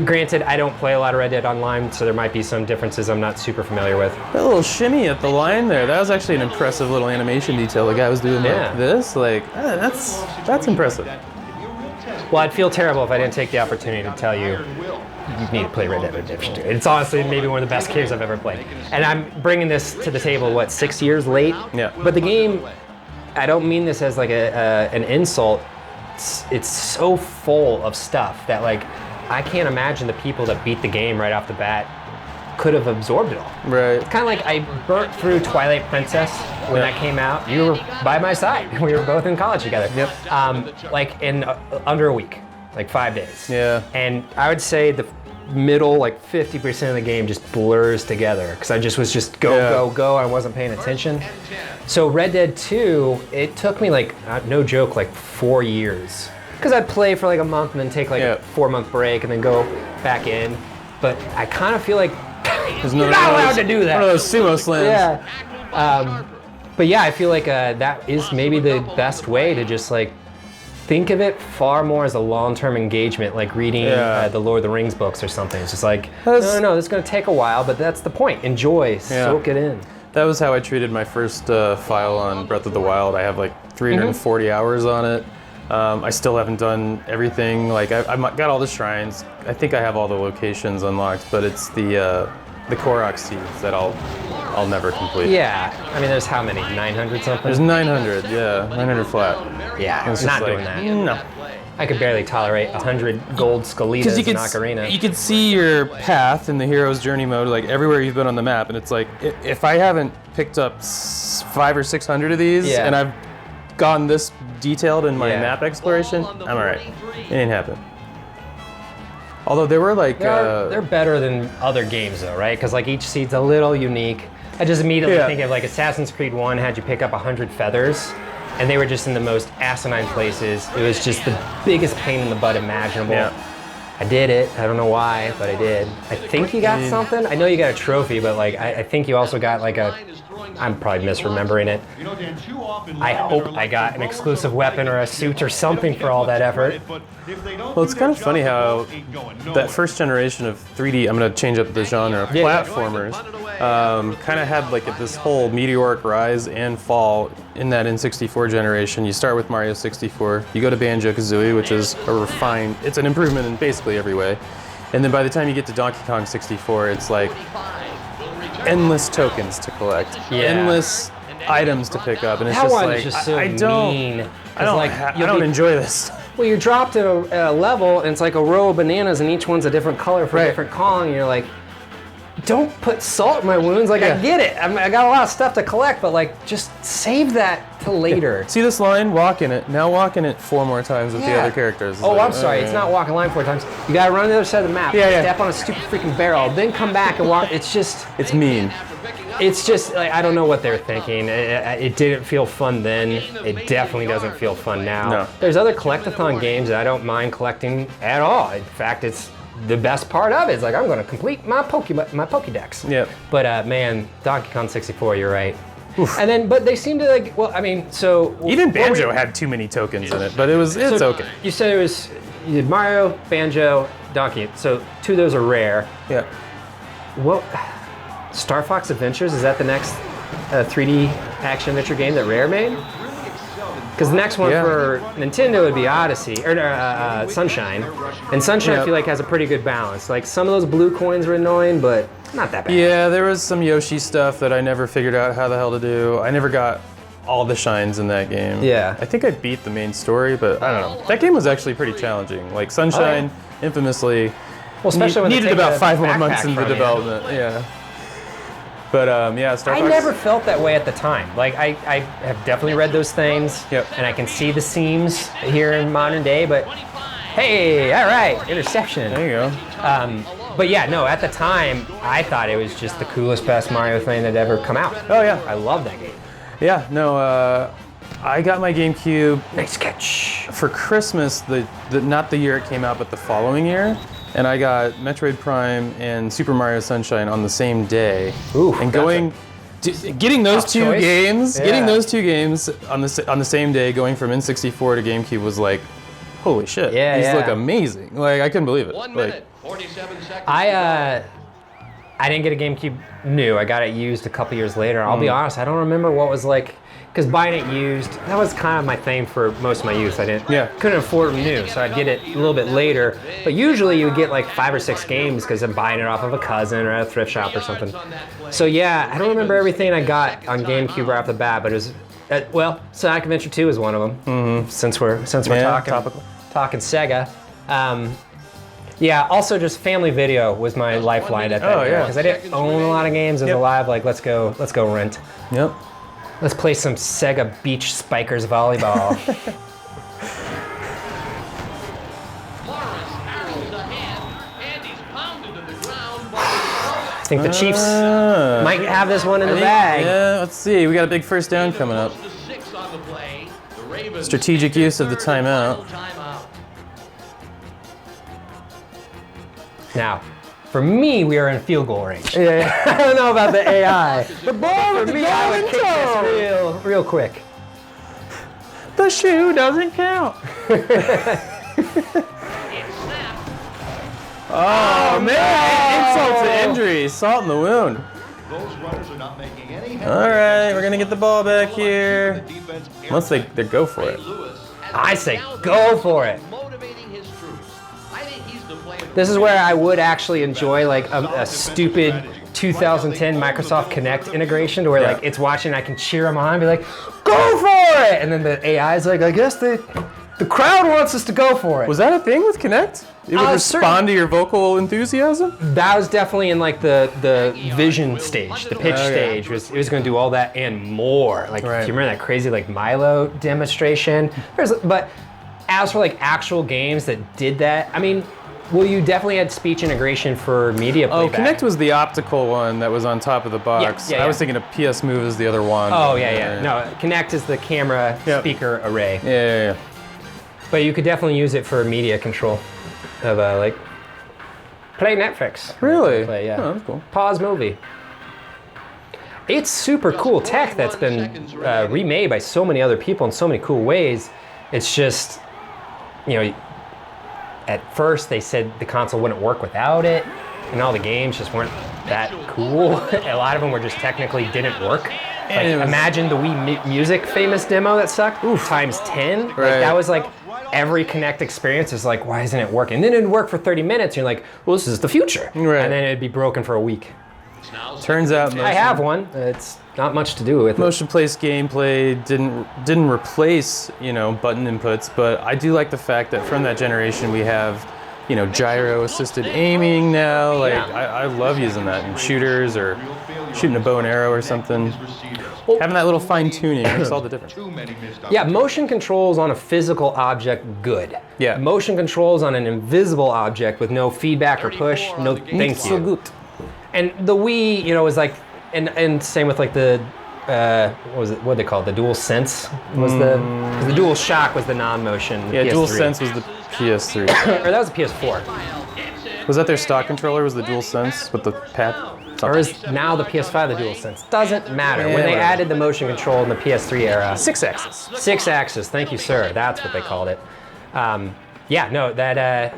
Granted, I don't play a lot of Red Dead Online, so there might be some differences I'm not super familiar with. That little shimmy at the line there, that was actually an impressive little animation detail the guy was doing Yeah. like this. Like, that's impressive. Well, I'd feel terrible if I didn't take the opportunity to tell you you need to play Red Dead Redemption 2. It's honestly maybe one of the best games I've ever played. And I'm bringing this to the table, 6 years late? Yeah. But the game, I don't mean this as like an insult. It's so full of stuff that like, I can't imagine the people that beat the game right off the bat could have absorbed it all. Right. Kind of like I burnt through Twilight Princess when that came out. You were by my side. We were both in college together. Yep. Like in under a week, like 5 days. Yeah. And I would say middle, like 50% of the game just blurs together because I just was go. I wasn't paying attention. So Red Dead 2, it took me like, no joke, like 4 years. Because I'd play for like a month and then take like a 4-month break and then go back in. But I kind of feel like you're not allowed to do that. One of those sumo slams. Yeah. But yeah, I feel like that is maybe the best way to just like think of it far more as a long-term engagement, like reading the Lord of the Rings books or something. It's just like, no, this is going to take a while, but that's the point. Enjoy, soak it in. That was how I treated my first file on Breath of the Wild. I have like 340 hours on it. I still haven't done everything. Like I got all the shrines. I think I have all the locations unlocked, but it's the Korok seeds that I'll never complete. Yeah, I mean, there's how many? 900 something? There's 900, 900 flat. Yeah, it's not just doing that. No. I could barely tolerate 100 gold Skalitas in Ocarina. You could see your path in the hero's journey mode, like everywhere you've been on the map, and it's like, if I haven't picked up 500 or 600 of these, and I've gone this detailed in my map exploration, I'm all right. It ain't happened. Although there were like... They're better than other games though, right? Because like each seed's a little unique. I just immediately think of like Assassin's Creed 1 had you pick up 100 feathers, and they were just in the most asinine places. It was just the biggest pain in the butt imaginable. Yeah. I did it. I don't know why, but I did. I think you got something. I know you got a trophy, but like I think you also got like I'm probably misremembering it. I hope I got an exclusive weapon or a suit or something for all that effort. Well, it's kind of funny how that first generation of 3D, I'm going to change up the genre, platformers, kind of had like this whole meteoric rise and fall in that N64 generation. You start with Mario 64, you go to Banjo-Kazooie, which is a refined, it's an improvement in basically every way. And then by the time you get to Donkey Kong 64, it's like endless tokens to collect, endless items to pick up, and it's that just one like, is just so I don't enjoy this. Well, you're dropped at a level, and it's like a row of bananas, and each one's a different color for a different Kong, and you're like, don't put salt in my wounds. Like, I get it. I got a lot of stuff to collect, but like, just save that to later. See this line? Walk in it. Now walk in it 4 more times with the other characters. Oh, I'm sorry. It's not walk in line 4 times. You gotta run to the other side of the map. Step on a stupid freaking barrel, then come back and walk. It's just... It's mean. It's just, like, I don't know what they're thinking. It didn't feel fun then. It definitely doesn't feel fun now. No. There's other collectathon games that I don't mind collecting at all. In fact, it's the best part of it. It's like, I'm going to complete my Pokédex. Yep. But man, Donkey Kong 64, you're right. Oof. And then, but they seem to like, well, I mean, so... Even Banjo had too many tokens in it, but it's okay. You said it was, you did Mario, Banjo, Donkey. So 2 of those are rare. Yeah. Well, Star Fox Adventures, is that the next 3D action adventure game that Rare made? Because the next one for Nintendo would be Odyssey, or Sunshine. And Sunshine I feel like has a pretty good balance. Like some of those blue coins were annoying, but not that bad. Yeah, there was some Yoshi stuff that I never figured out how the hell to do. I never got all the shines in that game. Yeah. I think I beat the main story, but I don't know. That game was actually pretty challenging. Like Sunshine, infamously, well, especially when needed about 5 more months in the development. Yeah. But Star Fox. I never felt that way at the time. Like I have definitely read those things, and I can see the seams here in modern day. But hey, all right, interception. There you go. But yeah, no, at the time I thought it was just the coolest, best Mario thing that ever come out. Oh yeah, I love that game. Yeah, no, I got my GameCube. Nice catch. For Christmas, not the year it came out, but the following year. And I got Metroid Prime and Super Mario Sunshine on the same day. Ooh, and getting those two games, on the same day, going from N64 to GameCube was like, holy shit! These look amazing. Like I couldn't believe it. 1 minute, 47 seconds. I didn't get a GameCube new. I got it used a couple years later. I'll be honest, I don't remember what it was like. Because buying it used, that was kind of my thing for most of my youth. I couldn't afford them new, so I'd get it a little bit later. But usually you would get like 5 or 6 games because I'm buying it off of a cousin or at a thrift shop or something. So yeah, I don't remember everything I got on GameCube right off the bat, but it was, Sonic Adventure 2 is one of them. Mm-hmm. Since we're talking Sega. Yeah, also just Family Video was my lifeline at that era because I didn't own a lot of games. I was alive, like let's go rent. Yep. Let's play some Sega Beach Spikers volleyball. Morris arrows ahead, and he's pounded. I think the Chiefs might have this one in the bag. Yeah, let's see. We got a big first down coming up. Strategic use of the timeout. Now, for me, we are in field goal range. Yeah, I don't know about the AI. The ball for me, I would kick this real quick. The shoe doesn't count. Oh man! Insult to injury, salt in the wound. Those runners are not making any All right, we're gonna get the ball back here. Once they go for it. I say go for it. This is where I would actually enjoy like a stupid 2010 Microsoft Kinect integration to where like it's watching, I can cheer them on and be like, go for it! And then the AI is like, I guess the crowd wants us to go for it. Was that a thing with Kinect? It would respond to your vocal enthusiasm? That was definitely in like the vision stage, the pitch stage. It was going to do all that and more. Like, if you remember that crazy like Milo demonstration? But as for like actual games that did that, I mean, well, you definitely had speech integration for media playback. Oh, Kinect was the optical one that was on top of the box. I was thinking of PS Move as the other one. Oh, yeah. No, Kinect is the camera speaker array. Yeah. But you could definitely use it for media control of like, play Netflix. Really? Play, yeah. Oh, that's cool. Pause movie. It's super cool tech that's been remade by so many other people in so many cool ways. It's just, you know, at first they said the console wouldn't work without it, and all the games just weren't that cool. A lot of them were just technically didn't work. Like, imagine the Wii Music famous demo that sucked, times 10. Like, that was like, every Kinect experience is like, why isn't it working? And then it'd work for 30 minutes, and you're like, well, this is the future. Right. And then it'd be broken for a week. Turns out I have one. It's not much to do with it. Motion-based gameplay didn't replace, you know, button inputs, but I do like the fact that from that generation we have, you know, gyro-assisted aiming now. Like, I love using that in shooters or shooting a bow and arrow or something. Having that little fine-tuning makes all the difference. Yeah, motion controls on a physical object, good. Yeah. Motion controls on an invisible object with no feedback or push, no thank you. So good. And the Wii, you know, was like, and same with like the, what was it? What they called the Dual Sense was the Dual Shock was the non-motion. Yeah, PS3. Dual Sense was the PS3. Or that was the PS4. Was that their stock controller? Was the Dual Sense with the pad? Or is now the PS5 the Dual Sense? Doesn't matter. When they added the motion control in the PS3 era, 6-axis. 6-axis. Thank you, sir. That's what they called it. Yeah, no, that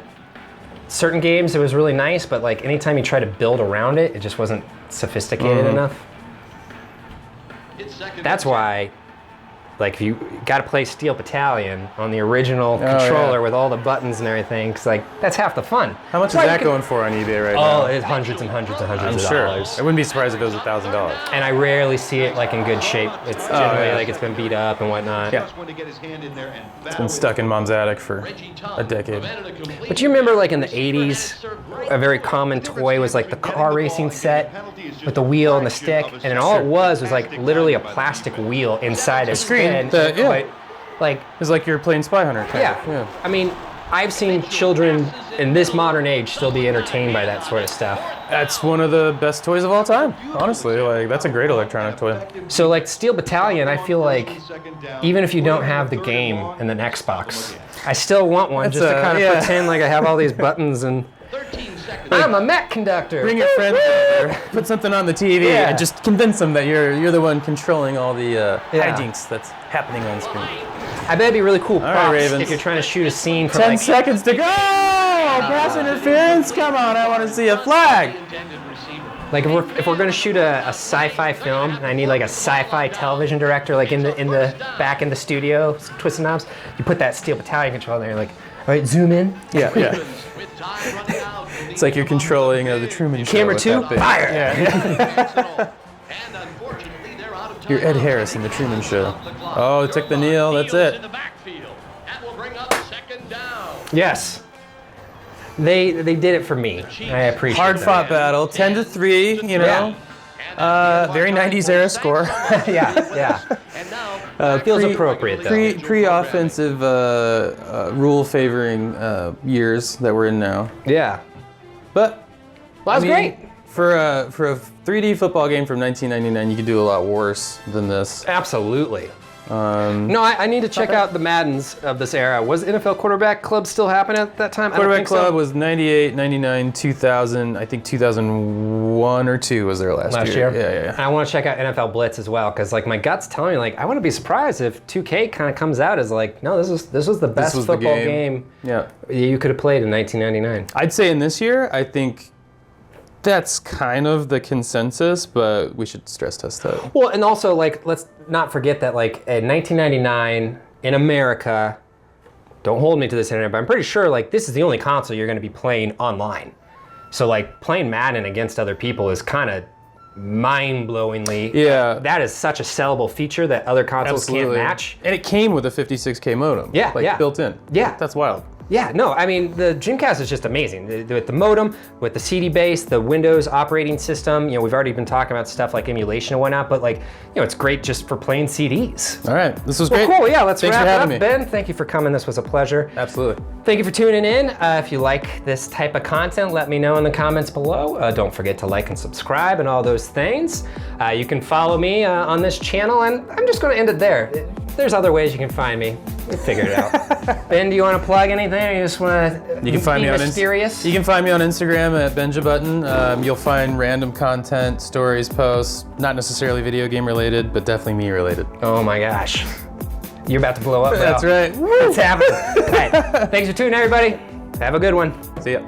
certain games it was really nice, but like anytime you try to build around it, it just wasn't sophisticated enough. That's why, like, if you got to play Steel Battalion on the original controller with all the buttons and everything, because like that's half the fun. How much is that going for on eBay right now? Oh, it's hundreds and hundreds and hundreds of dollars. I wouldn't be surprised if it was $1,000. And I rarely see it like in good shape. It's generally like it's been beat up and whatnot. Yeah. It's been stuck in mom's attic for a decade. But you remember like in the 80s, a very common toy was like the car racing set with the wheel and the stick, and then all it was like literally a plastic wheel inside a screen. Like it's like you're playing Spy Hunter. Yeah. I mean, I've seen children in this modern age still be entertained by that sort of stuff. That's one of the best toys of all time, honestly. Like, that's a great electronic toy. So like Steel Battalion, I feel like even if you don't have the game and an Xbox, I still want one just to kind of pretend like I have all these buttons and I'm a mech conductor. Bring your friends over, put something on the TV, and just convince them that you're the one controlling all the hijinks that's happening on screen. I bet it'd be really cool props Ravens. if you're trying to shoot a scene for 10 like seconds to go! Pass interference? Come on, I want to see a flag! Like if we're gonna shoot a sci-fi film, and I need like a sci-fi television director, like in the back in the studio, twisting knobs. You put that Steel Battalion control there, like, all right, zoom in. Yeah. It's like you're controlling the Truman Show. Camera 2, fire! Yeah. You're Ed Harris in the Truman Show. Oh, took the kneel. That's it. Yes. They did it for me. I appreciate Hard fought battle, 10-3. You know. Very 90s era score. Yeah. Feels appropriate though. Pre-offensive rule favoring years that we're in now. Yeah. But Well, that was great. For a 3D football game from 1999, you could do a lot worse than this. Absolutely. No, I need to check out the Maddens of this era. Was NFL Quarterback Club still happening at that time? Quarterback Club was 98, 99, 2000. I think 2001 or 2 was their last year. Yeah. I want to check out NFL Blitz as well, because like my gut's telling me like I wouldn't be surprised if 2K kind of comes out as like, no, this was the best football game you could have played in 1999. I'd say in this year, I think that's kind of the consensus, but we should stress test that. Well, and also like let's not forget that like in 1999 in America, don't hold me to this internet, but I'm pretty sure like this is the only console you're going to be playing online. So like playing Madden against other people is kind of mind-blowingly. That is such a sellable feature that other consoles can't match. And it came with a 56K modem. Built in. Yeah. That's wild. Yeah, no, I mean, the Dreamcast is just amazing. With the modem, with the CD base, the Windows operating system, we've already been talking about stuff like emulation and whatnot, but like, it's great just for playing CDs. All right, this was great. Cool, yeah, let's Thanks wrap for it having up. me. Ben, thank you for coming. This was a pleasure. Absolutely. Thank you for tuning in. If you like this type of content, let me know in the comments below. Don't forget to like and subscribe and all those things. You can follow me on this channel, and I'm just going to end it there. There's other ways you can find me. We'll figure it out. Ben, do you want to plug anything, or you just want to You can find me mysterious? You can find me on Instagram at benjabutton. You'll find random content, stories, posts, not necessarily video game related, but definitely me related. Oh my gosh. You're about to blow up, bro. That's right. It's happening. All right. Thanks for tuning in, everybody. Have a good one. See ya.